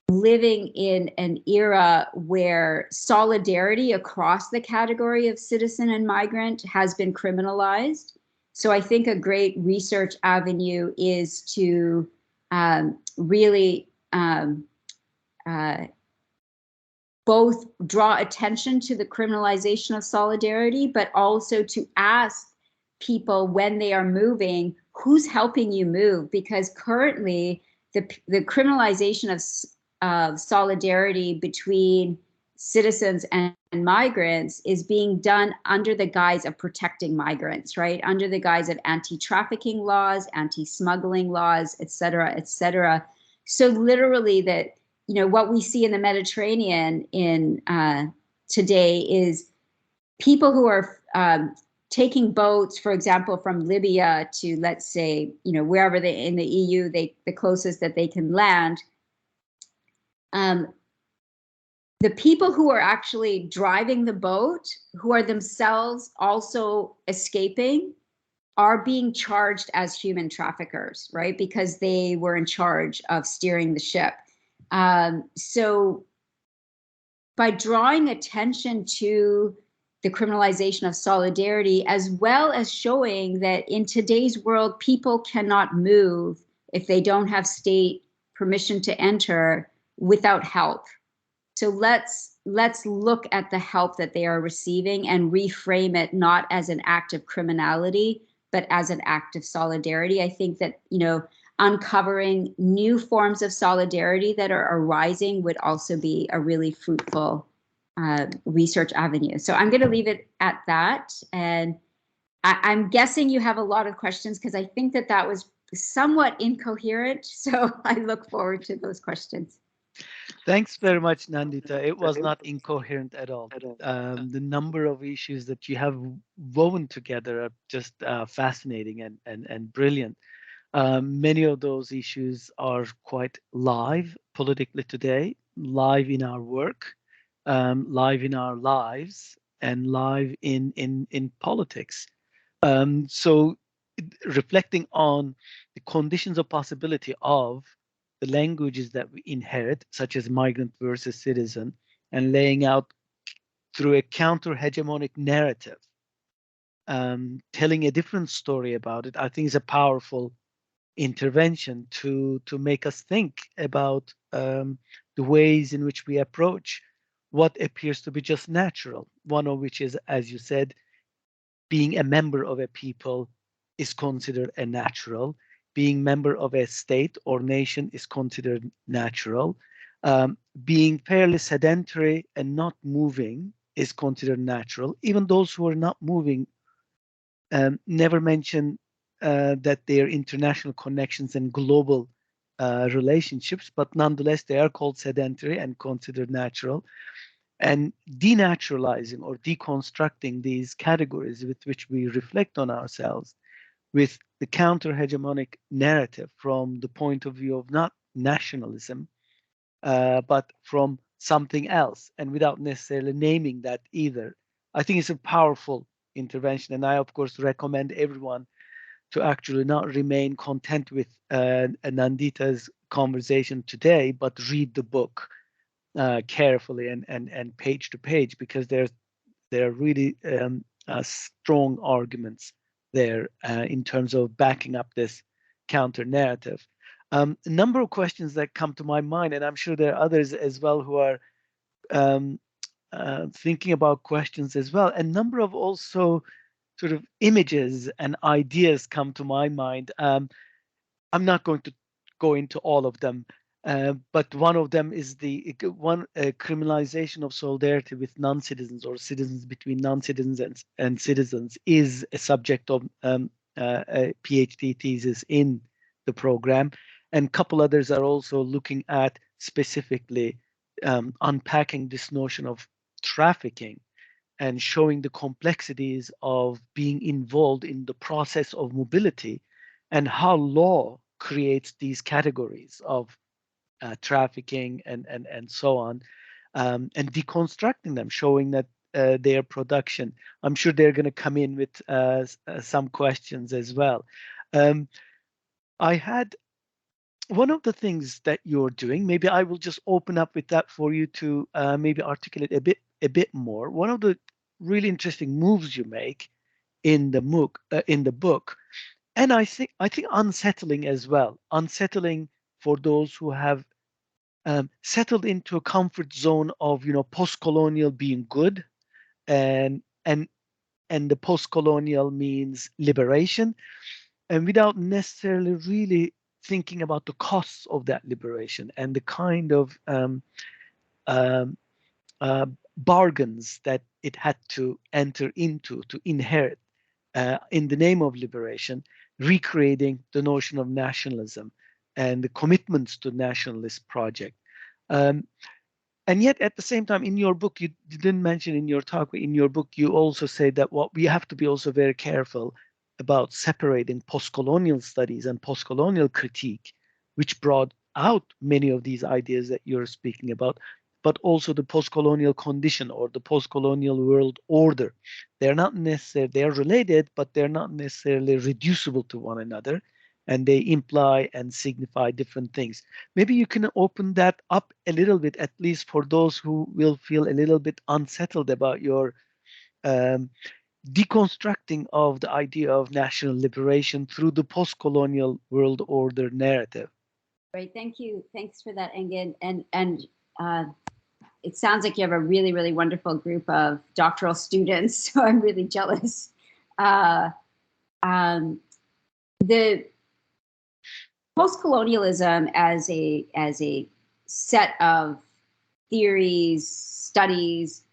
living in an era where solidarity across the category of citizen and migrant has been criminalized. So I think a great research avenue is to really both draw attention to the criminalization of solidarity, but also to ask people when they are moving, who's helping you move? Because currently the criminalization of solidarity between citizens and migrants is being done under the guise of protecting migrants, right? Under the guise of anti-trafficking laws, anti-smuggling laws, et cetera, et cetera. So literally that, what we see in the Mediterranean in today is people who are taking boats, for example, from Libya to, let's say, wherever they in the EU, the closest that they can land. The people who are actually driving the boat, who are themselves also escaping, are being charged as human traffickers, right? Because they were in charge of steering the ship. So by drawing attention to the criminalization of solidarity, as well as showing that in today's world, people cannot move if they don't have state permission to enter without help. So let's look at the help that they are receiving and reframe it not as an act of criminality, but as an act of solidarity. I think that, uncovering new forms of solidarity that are arising would also be a really fruitful research avenue. So I'm going to leave it at that. And I'm guessing you have a lot of questions, because I think that was somewhat incoherent. So I look forward to those questions. Thanks very much, Nandita. It was not incoherent at all. The number of issues that you have woven together are just fascinating and brilliant. Many of those issues are quite live politically today, live in our work, live in our lives, and live in politics. So reflecting on the conditions of possibility of the languages that we inherit, such as migrant versus citizen, and laying out through a counter-hegemonic narrative, telling a different story about it, I think is a powerful intervention to make us think about the ways in which we approach what appears to be just natural. One of which is, as you said, being a member of a people is considered a natural. Being member of a state or nation is considered natural. Being fairly sedentary and not moving is considered natural. Even those who are not moving never mention that their international connections and global relationships, but nonetheless they are called sedentary and considered natural. And denaturalizing or deconstructing these categories with which we reflect on ourselves with the counter-hegemonic narrative from the point of view of not nationalism, but from something else, and without necessarily naming that either, I think it's a powerful intervention. And I, of course, recommend everyone to actually not remain content with Nandita's conversation today, but read the book carefully and page to page, because there are really strong arguments there in terms of backing up this counter narrative. A number of questions that come to my mind, and I'm sure there are others as well who are um, thinking about questions as well. A number of also sort of images and ideas come to my mind. I'm not going to go into all of them, but one of them is the criminalization of solidarity with non-citizens or citizens between non-citizens and citizens is a subject of a PhD thesis in the program, and a couple others are also looking at specifically unpacking this notion of trafficking and showing the complexities of being involved in the process of mobility and how law creates these categories of trafficking and so on, and deconstructing them, showing that their production. I'm sure they're going to come in with some questions as well. I had one of the things that you're doing. Maybe I will just open up with that for you to maybe articulate a bit more. One of the really interesting moves you make in the book, and I think unsettling as well. Unsettling for those who have settled into a comfort zone of post-colonial being good, and and and the post-colonial means liberation, and without necessarily really thinking about the costs of that liberation and the kind of um, uh, bargains that it had to enter into to inherit in the name of liberation, recreating the notion of nationalism and the commitments to nationalist project. Um, And yet, at the same time, in your book, you didn't mention in your talk, but in your book, you also say that what we have to be also very careful about separating post-colonial studies and post-colonial critique, which brought out many of these ideas that you're speaking about, but also the post-colonial condition or the post-colonial world order. They're not necessarily, they're related, but they're not necessarily reducible to one another, and they imply and signify different things. Maybe you can open that up a little bit, at least for those who will feel a little bit unsettled about your um, deconstructing of the idea of national liberation through the post-colonial world order narrative. Great, thank you. Thanks for that, Engin. And it sounds like you have a really, really wonderful group of doctoral students, so I'm really jealous. Uh, the post-colonialism as a set of theories, studies,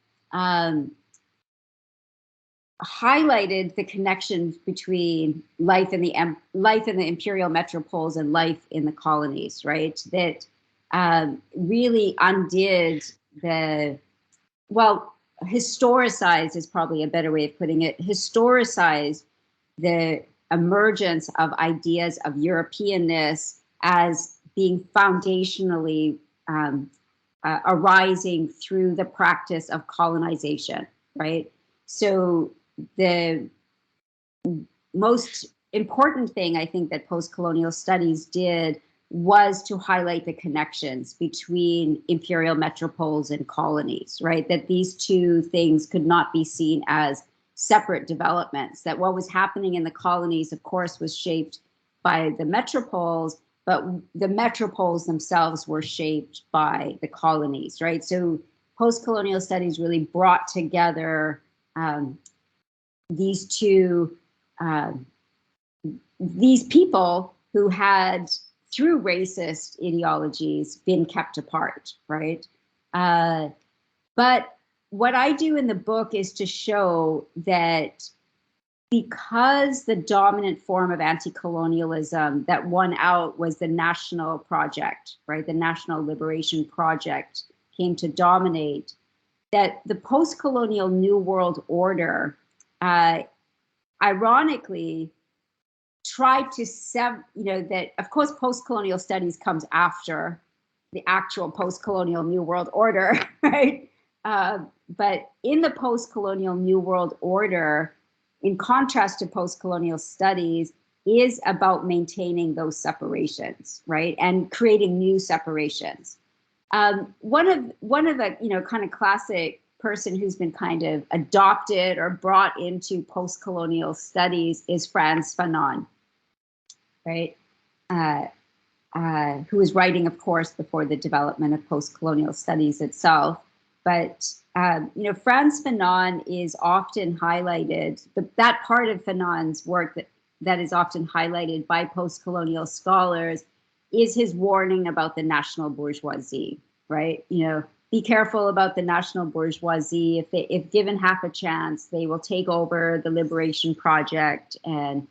highlighted the connections between life in the imperial metropoles and life in the colonies, right? That really undid historicized is probably a better way of putting it, historicized the emergence of ideas of Europeanness as being foundationally arising through the practice of colonization, right? So the most important thing I think that post-colonial studies did was to highlight the connections between imperial metropoles and colonies, right? That these two things could not be seen as separate developments, that what was happening in the colonies, of course, was shaped by the metropoles, but the metropoles themselves were shaped by the colonies, right? So post-colonial studies really brought together these two, these people who had, through racist ideologies, been kept apart, right? But what I do in the book is to show that because the dominant form of anti-colonialism that won out was the national project, right? The national liberation project came to dominate, that the post-colonial New World Order, ironically, tried to that of course post-colonial studies comes after the actual post-colonial New World Order, right? But in the post-colonial New World Order, in contrast to post-colonial studies, is about maintaining those separations, right, and creating new separations. One of the kind of classic person who's been kind of adopted or brought into post-colonial studies is Frantz Fanon, right? Who was writing, of course, before the development of post-colonial studies itself. But Frantz Fanon is often highlighted. That part of Fanon's work that is often highlighted by post-colonial scholars is his warning about the national bourgeoisie, right? Be careful about the national bourgeoisie. If given half a chance, they will take over the liberation project and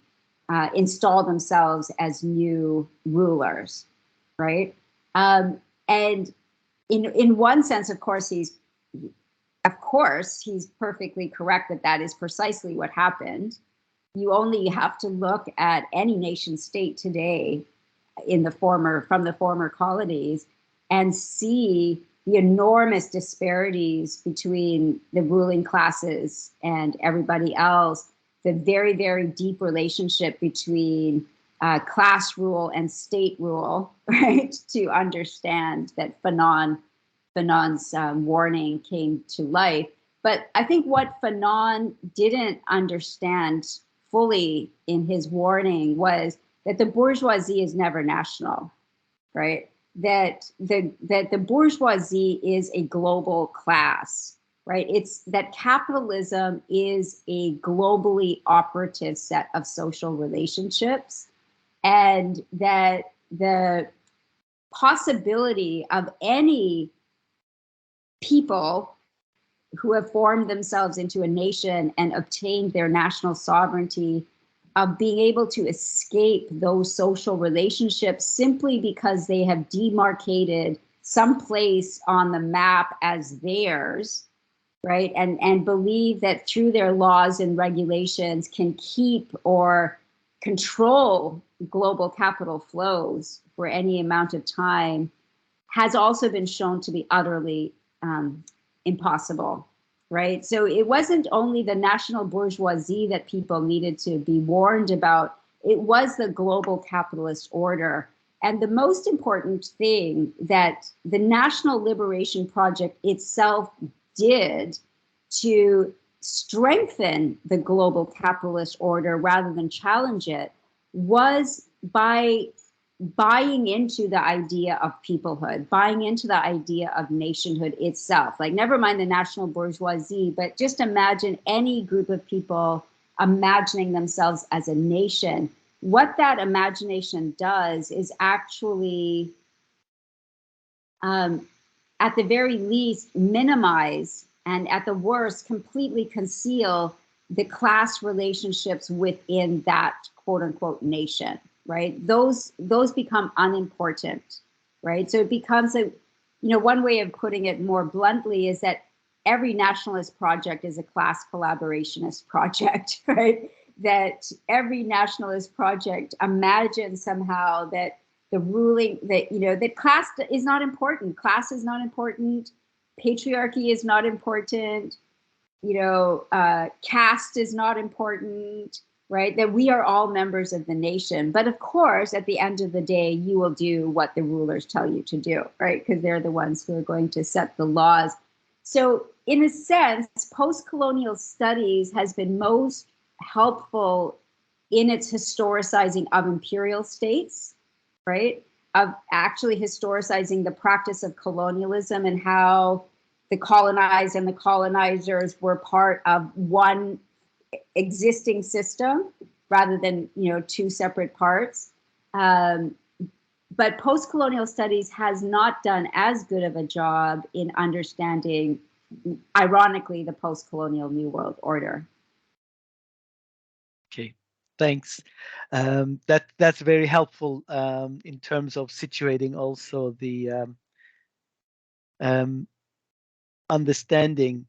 install themselves as new rulers, right? And in one sense, of course, he's perfectly correct that is precisely what happened. You only have to look at any nation state today from the former colonies and see the enormous disparities between the ruling classes and everybody else, the very, very deep relationship between class rule and state rule, right? To understand that Fanon's warning came to life. But I think what Fanon didn't understand fully in his warning was that the bourgeoisie is never national, right? That the bourgeoisie is a global class, right? It's that capitalism is a globally operative set of social relationships, and that the possibility of any people who have formed themselves into a nation and obtained their national sovereignty of being able to escape those social relationships simply because they have demarcated someplace on the map as theirs, right? And believe that through their laws and regulations can keep or control global capital flows for any amount of time has also been shown to be utterly impossible, right? So it wasn't only the national bourgeoisie that people needed to be warned about, it was the global capitalist order. And the most important thing that the National Liberation Project itself did to strengthen the global capitalist order rather than challenge it was by buying into the idea of peoplehood, buying into the idea of nationhood itself. Like, never mind the national bourgeoisie, but just imagine any group of people imagining themselves as a nation. What that imagination does is actually, at the very least, minimize and at the worst, completely conceal the class relationships within that quote unquote nation, right? Those become unimportant, right? So it becomes one way of putting it more bluntly is that every nationalist project is a class collaborationist project, right? That every nationalist project imagines somehow that the ruling, that class is not important. Class is not important. Patriarchy is not important. Caste is not important, right? That we are all members of the nation. But of course, at the end of the day, you will do what the rulers tell you to do, right? Because they're the ones who are going to set the laws. So in a sense, post-colonial studies has been most helpful in its historicizing of imperial states, right? Of actually historicizing the practice of colonialism and how the colonized and the colonizers were part of one existing system rather than, two separate parts. But post-colonial studies has not done as good of a job in understanding, ironically, the post-colonial New World Order. Okay, thanks. That's very helpful in terms of situating also the understanding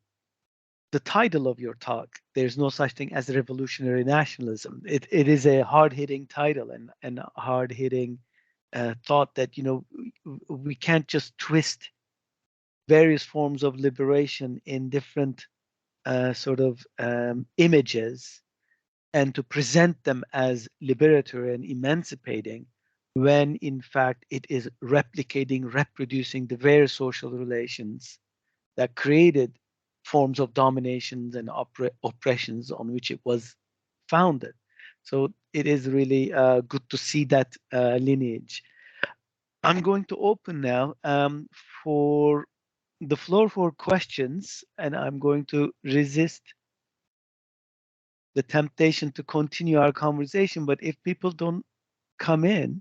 the title of your talk. There's no such thing as revolutionary nationalism. It is a hard-hitting title and a hard-hitting thought that we can't just twist various forms of liberation in different sort of images and to present them as liberatory and emancipating when in fact it is reproducing the various social relations that created forms of dominations and oppressions on which it was founded. So it is really good to see that lineage. I'm going to open now for the floor for questions, and I'm going to resist the temptation to continue our conversation. But if people don't come in,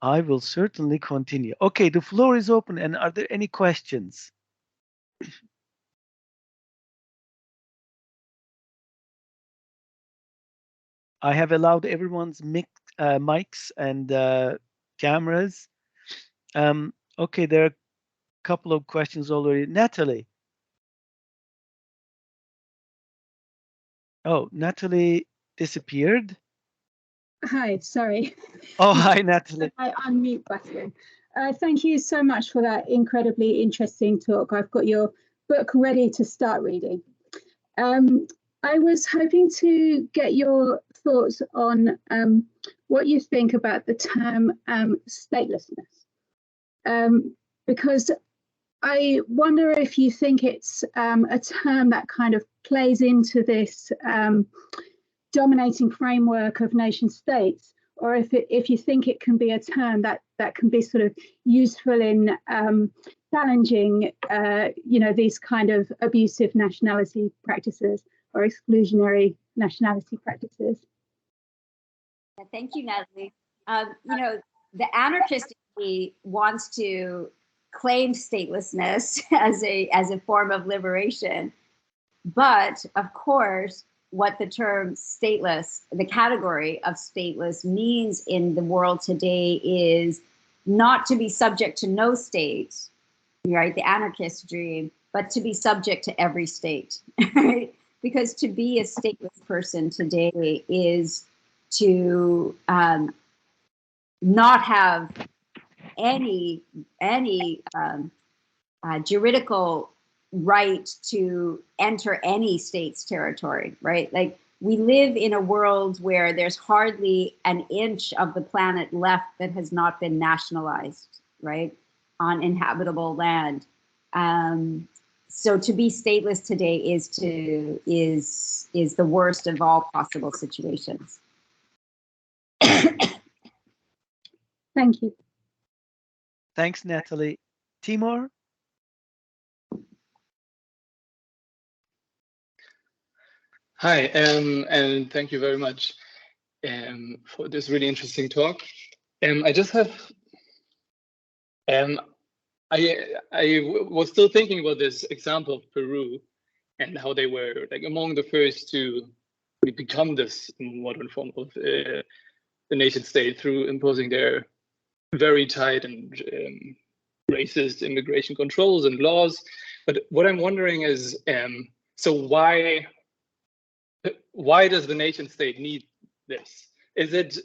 I will certainly continue. Okay, the floor is open. And are there any questions? I have allowed everyone's mics and cameras. Okay, there are a couple of questions already. Natalie. Oh, Natalie disappeared. Hi, sorry. Oh, hi, Natalie. My unmute button. Thank you so much for that incredibly interesting talk. I've got your book ready to start reading. I was hoping to get your thoughts on what you think about the term statelessness, because I wonder if you think it's a term that kind of plays into this dominating framework of nation states, or if you think it can be a term that can be sort of useful in challenging these kind of abusive nationality practices or exclusionary nationality practices. Thank you, Natalie. The anarchist in me wants to claim statelessness as a form of liberation, but of course, what the term stateless, the category of stateless means in the world today is not to be subject to no state, right? The anarchist dream, but to be subject to every state, right? Because to be a stateless person today is to not have any juridical right to enter any state's territory, right? Like, we live in a world where there's hardly an inch of the planet left that has not been nationalized, right, on inhabitable land. So to be stateless today is the worst of all possible situations. Thank you. Thanks, Natalie. Timur? Hi, and thank you very much for this really interesting talk. I just have, I was still thinking about this example of Peru and how they were like among the first to become this modern form of the nation state through imposing their very tight and racist immigration controls and laws. But what I'm wondering is, so why does the nation state need this? Is it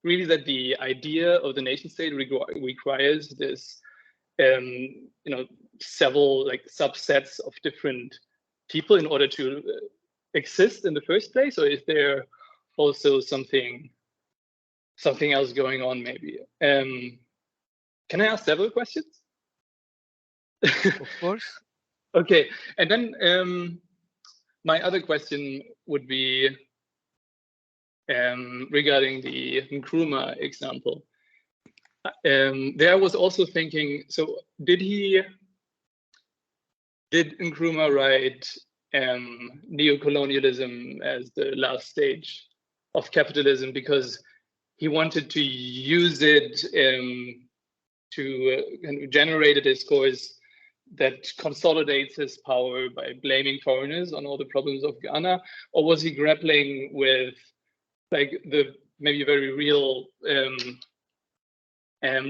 really that the idea of the nation state requires this, several like subsets of different people in order to exist in the first place, or is there also something else going on? Maybe. Can I ask several questions? Of course. Okay, and then my other question would be regarding the Nkrumah example. There I was also thinking, so did Nkrumah write neocolonialism as the last stage of capitalism because he wanted to use it to kind of generate a discourse that consolidates his power by blaming foreigners on all the problems of Ghana? Or was he grappling with like the maybe very real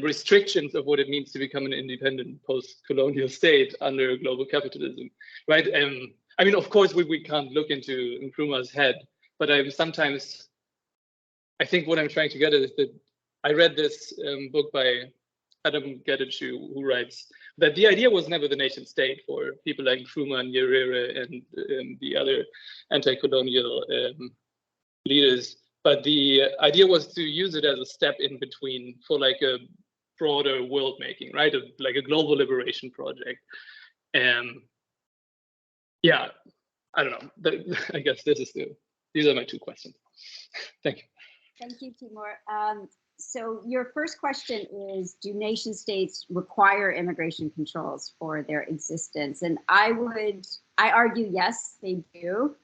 restrictions of what it means to become an independent post-colonial state under global capitalism, right? I mean, of course, we can't look into Nkrumah's head, but I think what I'm trying to get at is that I read this book by Adam Gedich, who writes that the idea was never the nation state for people like Nkrumah and Nyerere and the other anti-colonial leaders, but the idea was to use it as a step in between for like a broader world making, right? Like a global liberation project. Yeah, I don't know. I guess these are my two questions. Thank you. Thank you, Timur. So your first question is, do nation states require immigration controls for their existence? And I argue, yes, they do,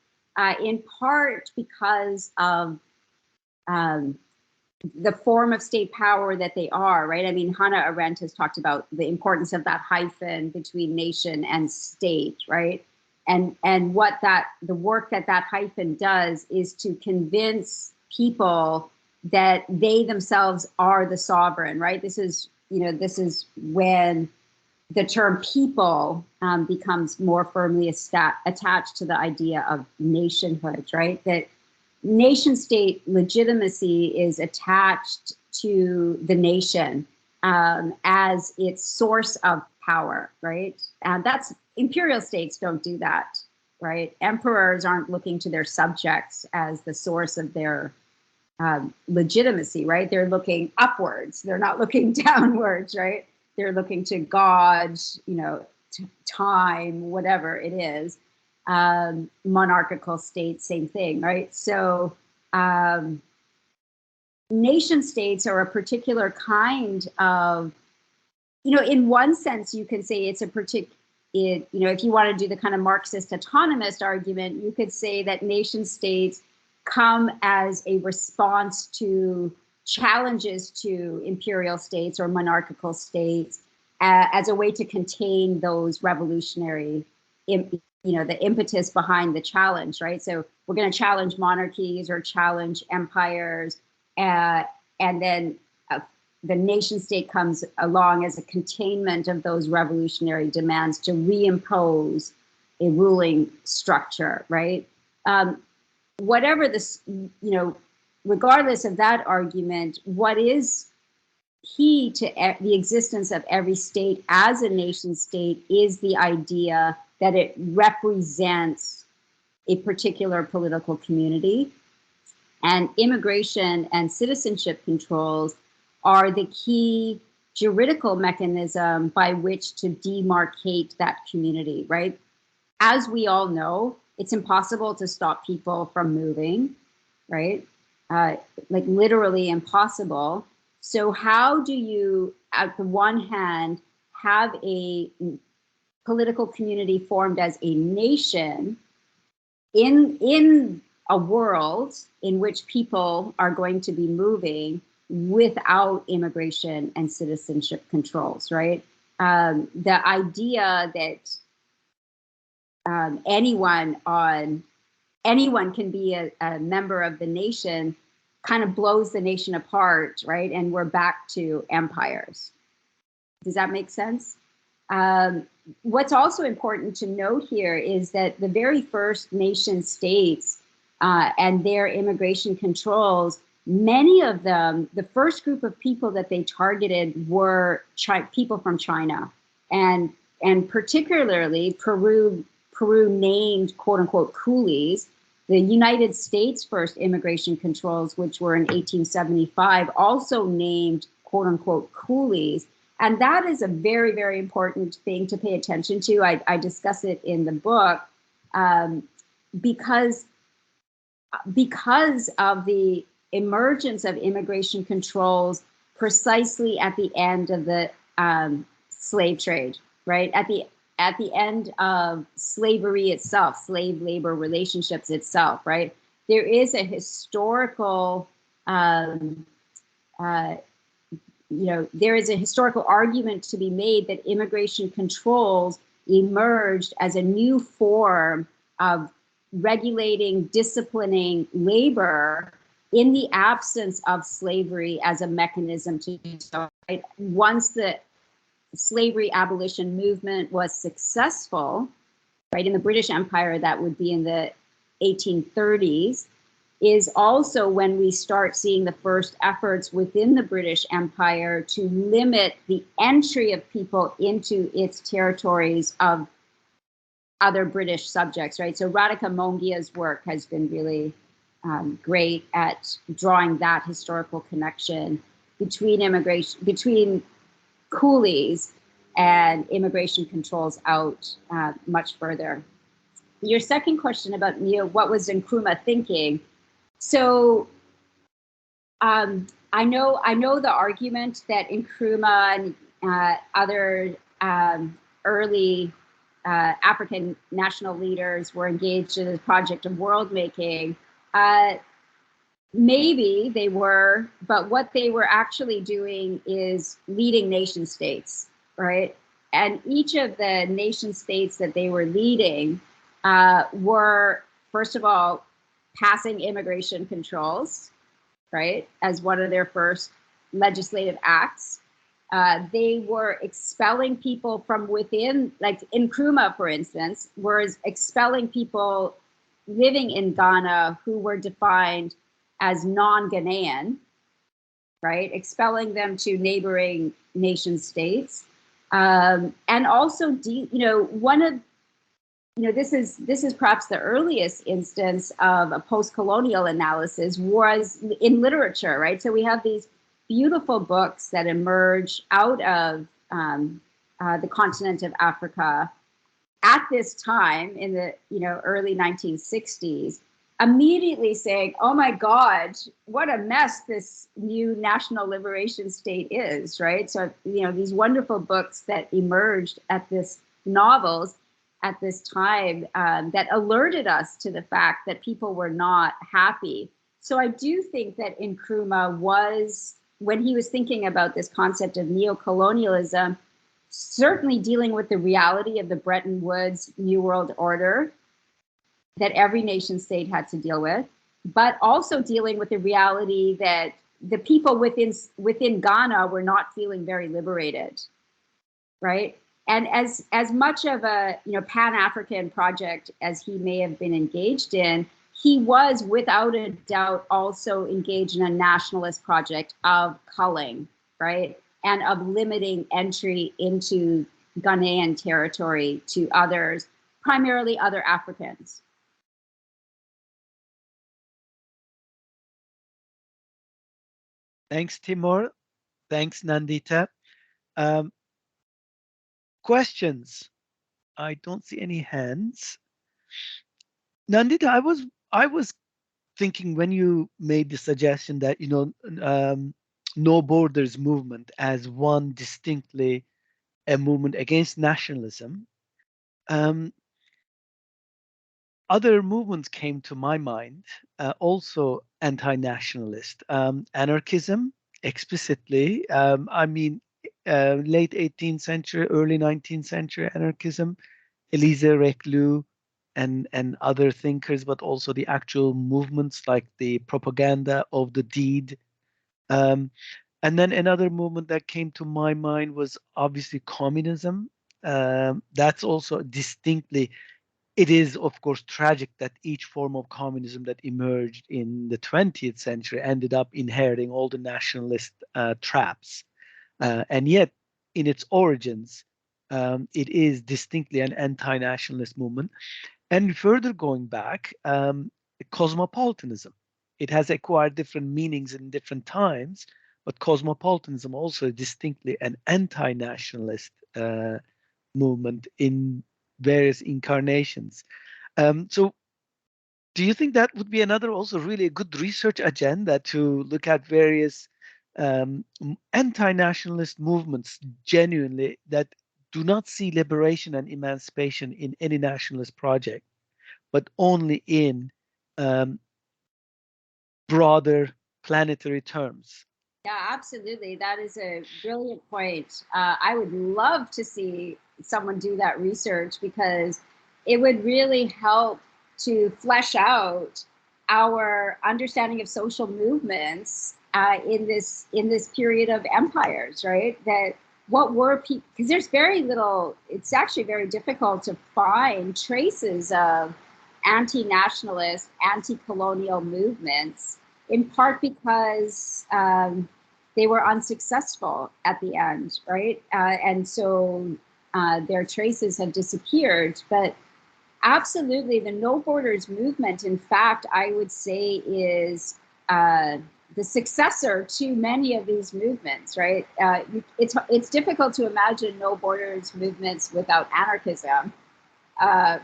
in part because of the form of state power that they are, right? I mean, Hannah Arendt has talked about the importance of that hyphen between nation and state, right? And what the work that hyphen does is to convince people that they themselves are the sovereign, right? This is when the term people becomes more firmly attached to the idea of nationhood, right? That nation state legitimacy is attached to the nation as its source of power, right? That's imperial states don't do that, right? Emperors aren't looking to their subjects as the source of their legitimacy, right? They're looking upwards. They're not looking downwards, right? They're looking to God, time, whatever it is. Monarchical states, same thing, right? So nation states are a particular kind of, in one sense, you can say it's a if you want to do the kind of Marxist autonomist argument, you could say that nation states come as a response to challenges to imperial states or monarchical states as a way to contain those revolutionary, the impetus behind the challenge, right? So we're going to challenge monarchies or challenge empires, and then the nation state comes along as a containment of those revolutionary demands to reimpose a ruling structure, right? Whatever this, regardless of that argument, what is key to the existence of every state as a nation state is the idea that it represents a particular political community. And immigration and citizenship controls are the key juridical mechanism by which to demarcate that community, right? As we all know, it's impossible to stop people from moving, right? Like literally impossible. So how do you, at the one hand, have a political community formed as a nation in a world in which people are going to be moving without immigration and citizenship controls, right? The idea that anyone can be a member of the nation kind of blows the nation apart, right? And we're back to empires. Does that make sense? What's also important to note here is that the very first nation states and their immigration controls, many of them, the first group of people that they targeted were people from China, and particularly Peru named quote unquote coolies. The United States' first immigration controls, which were in 1875, also named quote unquote coolies. And that is a very, very important thing to pay attention to. I discuss it in the book because of the emergence of immigration controls precisely at the end of the slave trade, right? At the end of slavery itself, slave labor relationships itself, right? There is a historical, there is a historical argument to be made that immigration controls emerged as a new form of regulating, disciplining labor in the absence of slavery as a mechanism to do so, right? Once the slavery abolition movement was successful, right, in the British Empire, that would be in the 1830s, is also when we start seeing the first efforts within the British Empire to limit the entry of people into its territories of other British subjects, right? So Radhika Mongia's work has been really great at drawing that historical connection between coolies and immigration controls out much further. Your second question about what was Nkrumah thinking? So I know the argument that Nkrumah and other early African national leaders were engaged in the project of world making. Maybe they were, but what they were actually doing is leading nation states, right? And each of the nation states that they were leading were, first of all, passing immigration controls, right, as one of their first legislative acts. They were expelling people from within, like Nkrumah, for instance, was expelling people living in Ghana who were defined as non-Ghanaian, right? Expelling them to neighboring nation states. And also, this is perhaps the earliest instance of a post-colonial analysis was in literature, right? So we have these beautiful books that emerge out of the continent of Africa at this time in the early 1960s, immediately saying, oh my God, what a mess this new national liberation state is, right? So, these wonderful books that emerged at this novels at this time that alerted us to the fact that people were not happy. So I do think that Nkrumah was, when he was thinking about this concept of neocolonialism, certainly dealing with the reality of the Bretton Woods New World Order that every nation state had to deal with, but also dealing with the reality that the people within Ghana were not feeling very liberated, right? And as much of a Pan-African project as he may have been engaged in, he was without a doubt also engaged in a nationalist project of culling, right? And of limiting entry into Ghanaian territory to others, primarily other Africans. Thanks, Timur. Thanks, Nandita. Questions? I don't see any hands. Nandita, I was thinking when you made the suggestion that no borders movement as one distinctly a movement against nationalism. Other movements came to my mind, also anti-nationalist. Anarchism, explicitly. I mean, late 18th century, early 19th century anarchism, Elise Reclus and other thinkers, but also the actual movements like the propaganda of the deed. And then another movement that came to my mind was obviously communism. That's also distinctly, it is of course tragic that each form of communism that emerged in the 20th century ended up inheriting all the nationalist traps. And yet, in its origins, it is distinctly an anti-nationalist movement. And further going back, cosmopolitanism. It has acquired different meanings in different times, but cosmopolitanism also distinctly an anti-nationalist movement in various incarnations. So do you think that would be another also really a good research agenda to look at various anti-nationalist movements genuinely that do not see liberation and emancipation in any nationalist project, but only in broader planetary terms? Yeah, absolutely. That is a brilliant point. I would love to see someone do that research because it would really help to flesh out our understanding of social movements in this period of empires, right? That what were people, because there's very little, it's actually very difficult to find traces of anti-nationalist, anti-colonial movements, in part because they were unsuccessful at the end, right? And so their traces have disappeared. But absolutely, the No Borders movement, in fact, I would say is the successor to many of these movements, right? It's difficult to imagine No Borders movements without anarchism,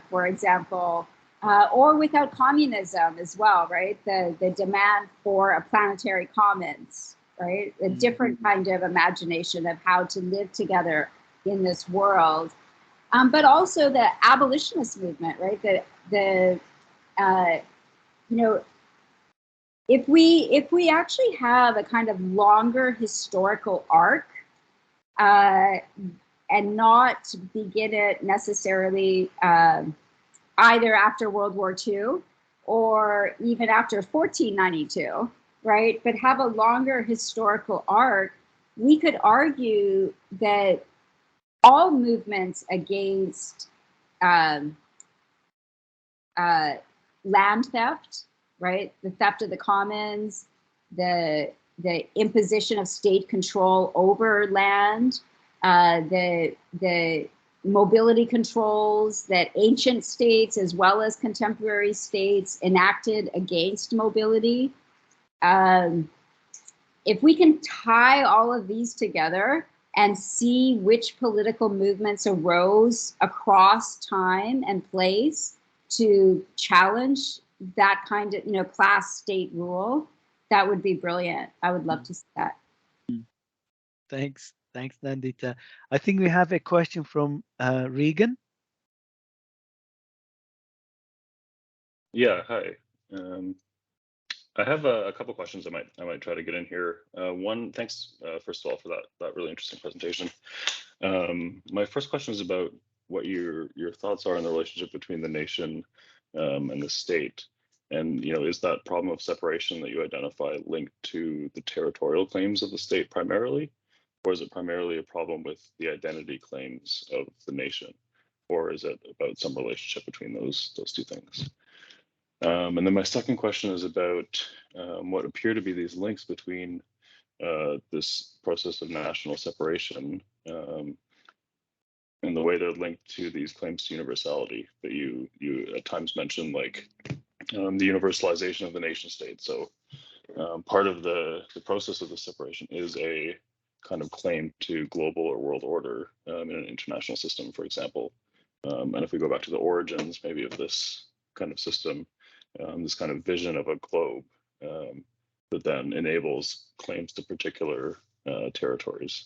for example, or without communism as well, right? The demand for a planetary commons, right? A different kind of imagination of how to live together in this world. But also the abolitionist movement, right? If we actually have a kind of longer historical arc, and not begin it necessarily either after World War II or even after 1492, right? But have a longer historical arc, we could argue that all movements against land theft, right? The theft of the commons, the imposition of state control over land, the mobility controls that ancient states as well as contemporary states enacted against mobility. If we can tie all of these together and see which political movements arose across time and place to challenge that kind of class state rule, that would be brilliant. I would love to see that. Thanks, Nandita. I think we have a question from Regan. Yeah, hi. I have a couple questions I might try to get in here. One, thanks first of all for that really interesting presentation. My first question is about what your thoughts are on the relationship between the nation and the state, And is that problem of separation that you identify linked to the territorial claims of the state primarily, or is it primarily a problem with the identity claims of the nation, or is it about some relationship between those two things? And then my second question is about what appear to be these links between this process of national separation and the way they're linked to these claims to universality that you at times mention, like the universalisation of the nation state. So part of the process of the separation is a kind of claim to global or world order in an international system, for example. And if we go back to the origins maybe of this kind of system, this kind of vision of a globe that then enables claims to particular territories.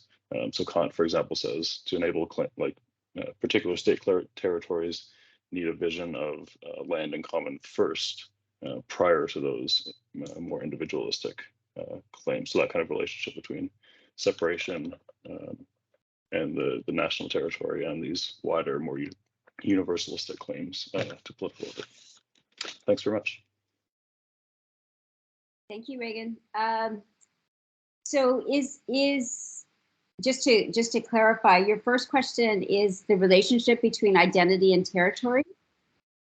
So Kant, for example, says to enable particular state territories need a vision of land in common first, prior to those more individualistic claims. So that kind of relationship between separation and the national territory and these wider, more universalistic claims to political order. Thanks very much. Thank you, Reagan. So is just to clarify, your first question is the relationship between identity and territory?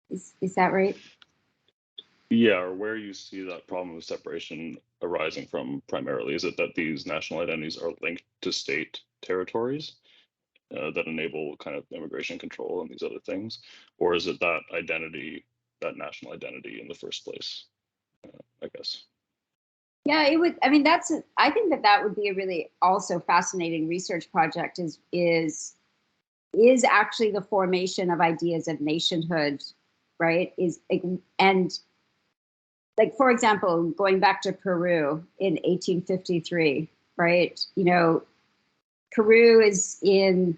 Is that right? Yeah, or where you see that problem of separation arising from primarily. Is it that these national identities are linked to state territories that enable kind of immigration control and these other things? Or is it that identity, that national identity in the first place, I guess? Yeah, it would. I mean, I think that would be a really also fascinating research project. Is actually the formation of ideas of nationhood, right? And like, for example, going back to Peru in 1853, right? Peru is in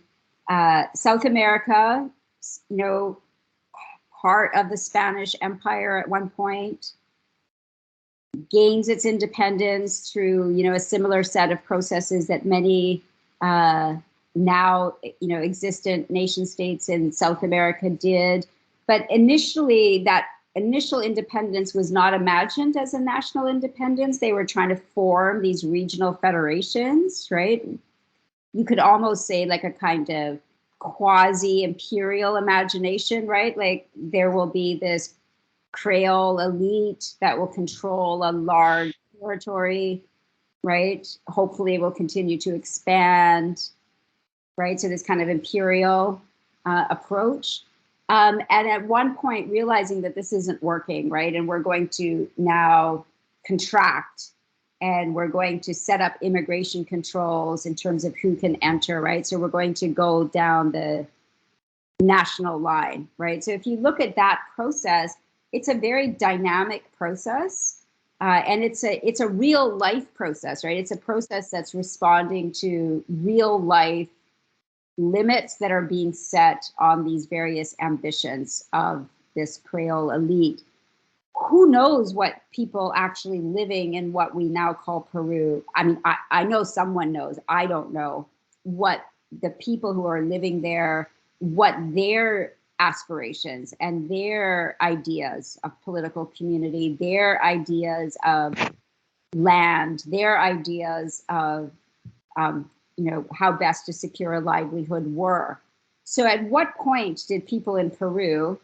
South America, part of the Spanish Empire at one point. Gains its independence through, a similar set of processes that many now, existent nation states in South America did. But initially, that initial independence was not imagined as a national independence. They were trying to form these regional federations, right? You could almost say like a kind of quasi-imperial imagination, right? Like there will be this Creole elite that will control a large territory, right? Hopefully it will continue to expand, right? So this kind of imperial approach. And at one point realizing that this isn't working, right? And we're going to now contract and we're going to set up immigration controls in terms of who can enter, right? So we're going to go down the national line, right? So if you look at that process, it's a very dynamic process, and it's a real life process, right? It's a process that's responding to real life limits that are being set on these various ambitions of this Creole elite. Who knows what people actually living in what we now call Peru? I mean, I know someone knows. I don't know what the people who are living there, what their aspirations and their ideas of political community, their ideas of land, their ideas of how best to secure a livelihood were. So at what point did people in Peru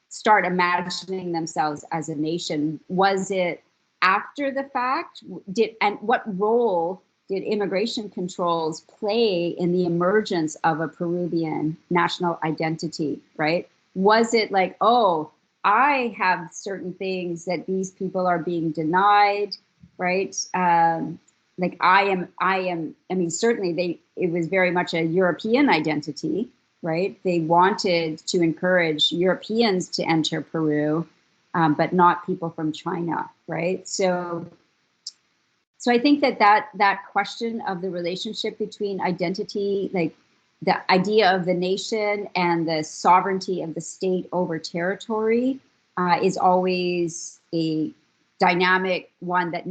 start imagining themselves as a nation? Was it after the fact? And what role did immigration controls play in the emergence of a Peruvian national identity, right? Was it like, oh, I have certain things that these people are being denied, right? Like I mean, certainly it was very much a European identity, right? They wanted to encourage Europeans to enter Peru, but not people from China, right? So I think that question of the relationship between identity, like the idea of the nation and the sovereignty of the state over territory, is always a dynamic one that,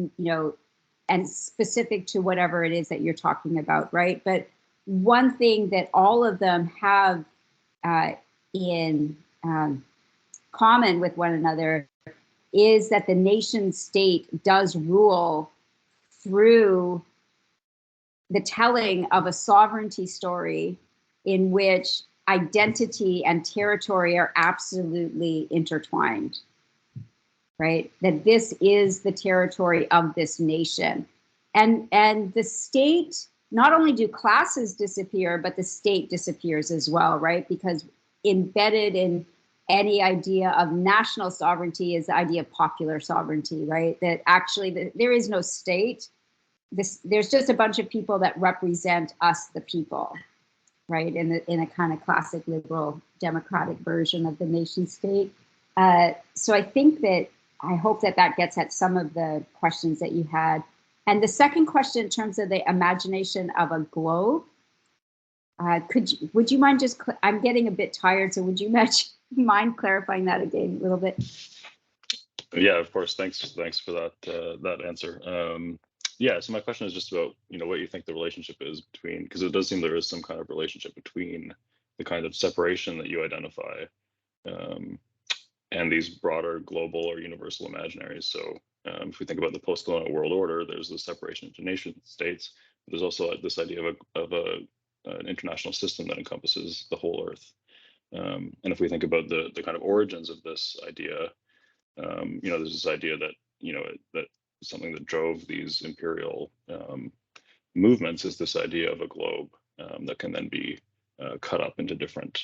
and specific to whatever it is that you're talking about, right? But one thing that all of them have in common with one another is that the nation state does rule through the telling of a sovereignty story in which identity and territory are absolutely intertwined, right? That this is the territory of this nation. And the state, not only do classes disappear, but the state disappears as well, right? Because embedded in any idea of national sovereignty is the idea of popular sovereignty, right? That actually there is no state. There's just a bunch of people that represent us, the people, right? In a kind of classic liberal democratic version of the nation state. So I think that, I hope that that gets at some of the questions that you had. And the second question, in terms of the imagination of a globe, would you mind just, I'm getting a bit tired, so would you mind clarifying that again a little bit? Yeah, of course. Thanks for that that answer. Yeah, so my question is just about, what you think the relationship is between, because it does seem there is some kind of relationship between the kind of separation that you identify and these broader global or universal imaginaries. So if we think about the post-colonial world order, there's the separation into nation states. There's also this idea of an international system that encompasses the whole Earth. And if we think about the kind of origins of this idea, there's this idea that, that something that drove these imperial movements is this idea of a globe that can then be cut up into different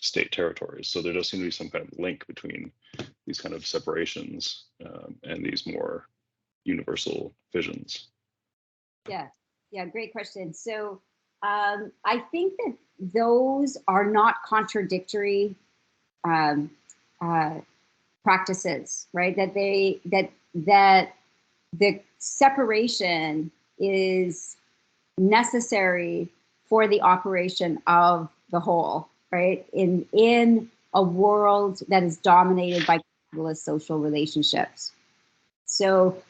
state territories. So there does seem to be some kind of link between these kind of separations and these more universal visions. Yeah, great question. So I think that those are not contradictory practices, right? That the separation is necessary for the operation of the whole, right? In a world that is dominated by capitalist social relationships. So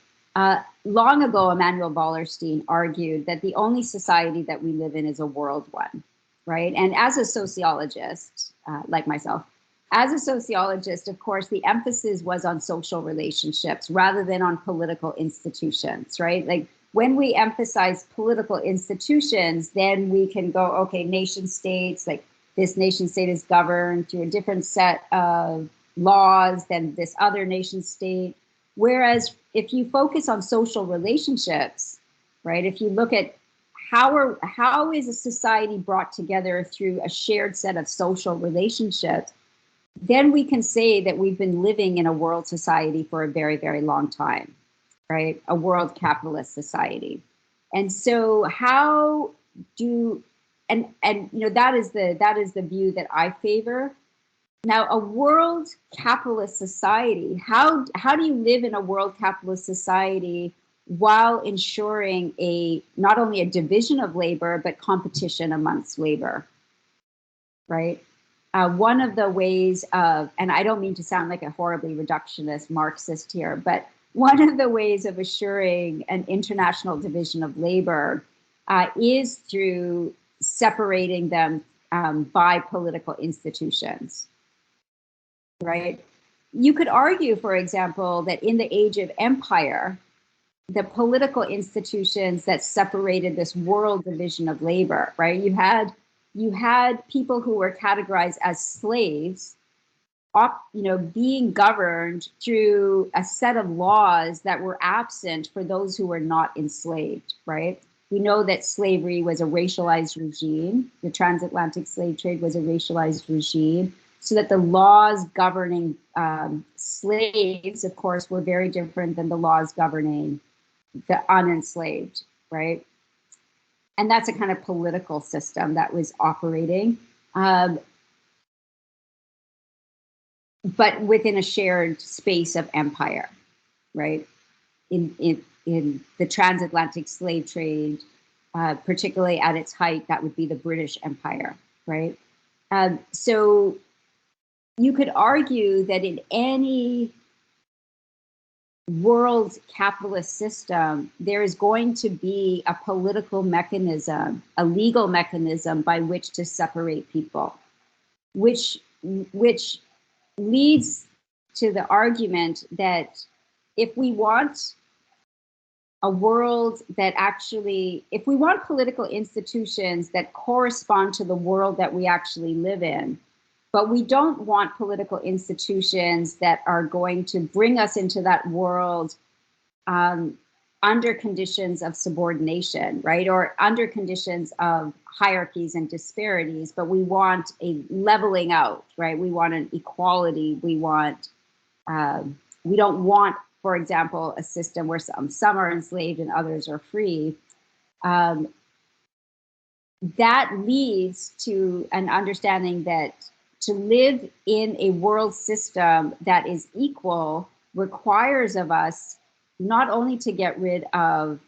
long ago, Emanuel Wallerstein argued that the only society that we live in is a world one, right? And as a sociologist, like myself, as a sociologist, of course, the emphasis was on social relationships rather than on political institutions, right? Like when we emphasize political institutions, then we can go, okay, nation states, like this nation state is governed through a different set of laws than this other nation state. Whereas if you focus on social relationships, right, if you look at how is a society brought together through a shared set of social relationships, then we can say that we've been living in a world society for a very, very long time, right? A world capitalist society. And so how do, and that is the view that I favor. Now, a world capitalist society, how do you live in a world capitalist society while ensuring not only a division of labor, but competition amongst labor, right? One of the ways of, and I don't mean to sound like a horribly reductionist Marxist here, but one of the ways of assuring an international division of labor is through separating them by political institutions, right? You could argue, for example, that in the age of empire, the political institutions that separated this world division of labor, right? You had people who were categorized as slaves, being governed through a set of laws that were absent for those who were not enslaved, right? We know that slavery was a racialized regime. The transatlantic slave trade was a racialized regime, so that the laws governing slaves, of course, were very different than the laws governing the unenslaved, right? And that's a kind of political system that was operating, but within a shared space of empire, right? In the transatlantic slave trade, particularly at its height, that would be the British Empire, right? So you could argue that in any world capitalist system, there is going to be a political mechanism, a legal mechanism by which to separate people, which leads to the argument that if we want a world that actually, if we want political institutions that correspond to the world that we actually live in, but we don't want political institutions that are going to bring us into that world under conditions of subordination, right? Or under conditions of hierarchies and disparities, but we want a leveling out, right? We want an equality. We want, we don't want, for example, a system where some are enslaved and others are free. That leads to an understanding that to live in a world system that is equal requires of us not only to get rid of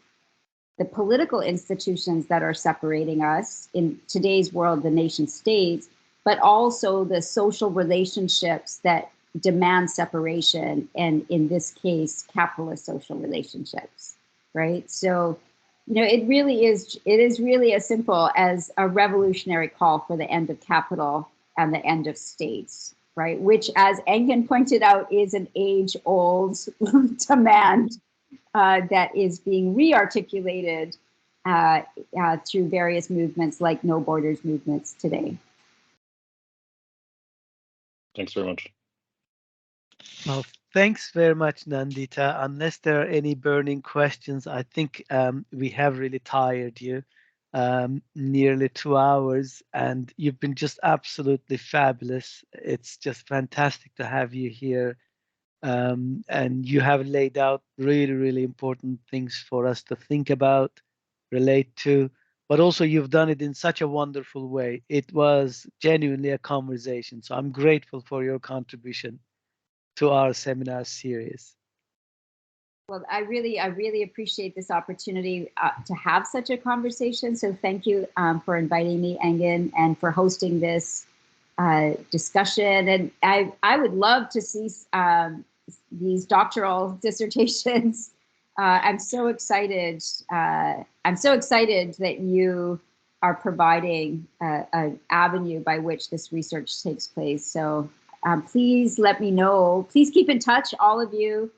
the political institutions that are separating us, in today's world, the nation states, but also the social relationships that demand separation, and in this case, capitalist social relationships, right? So, you know, it is really as simple as a revolutionary call for the end of capital and the end of states, right? Which, as Engin pointed out, is an age-old demand that is being re-articulated through various movements like No Borders movements today. Thanks very much. Well, thanks very much, Nandita. Unless there are any burning questions, I think we have really tired you. Nearly 2 hours, and you've been just absolutely fabulous. It's just fantastic to have you here. And you have laid out really, really important things for us to think about, relate to, but also you've done it in such a wonderful way. It was genuinely a conversation. So I'm grateful for your contribution to our seminar series. Well, I really appreciate this opportunity to have such a conversation. So thank you for inviting me, Engin, and for hosting this discussion. And I would love to see these doctoral dissertations. I'm so excited. I'm so excited that you are providing an avenue by which this research takes place. So please let me know. Please keep in touch, all of you.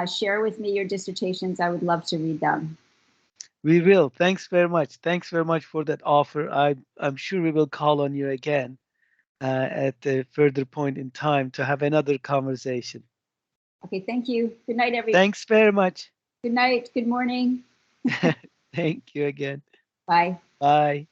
Share with me your dissertations. I would love to read them. We will. Thanks very much. Thanks very much for that offer. I'm sure we will call on you again at a further point in time to have another conversation. Okay, thank you. Good night, everyone. Thanks very much. Good night. Good morning. Thank you again. Bye. Bye.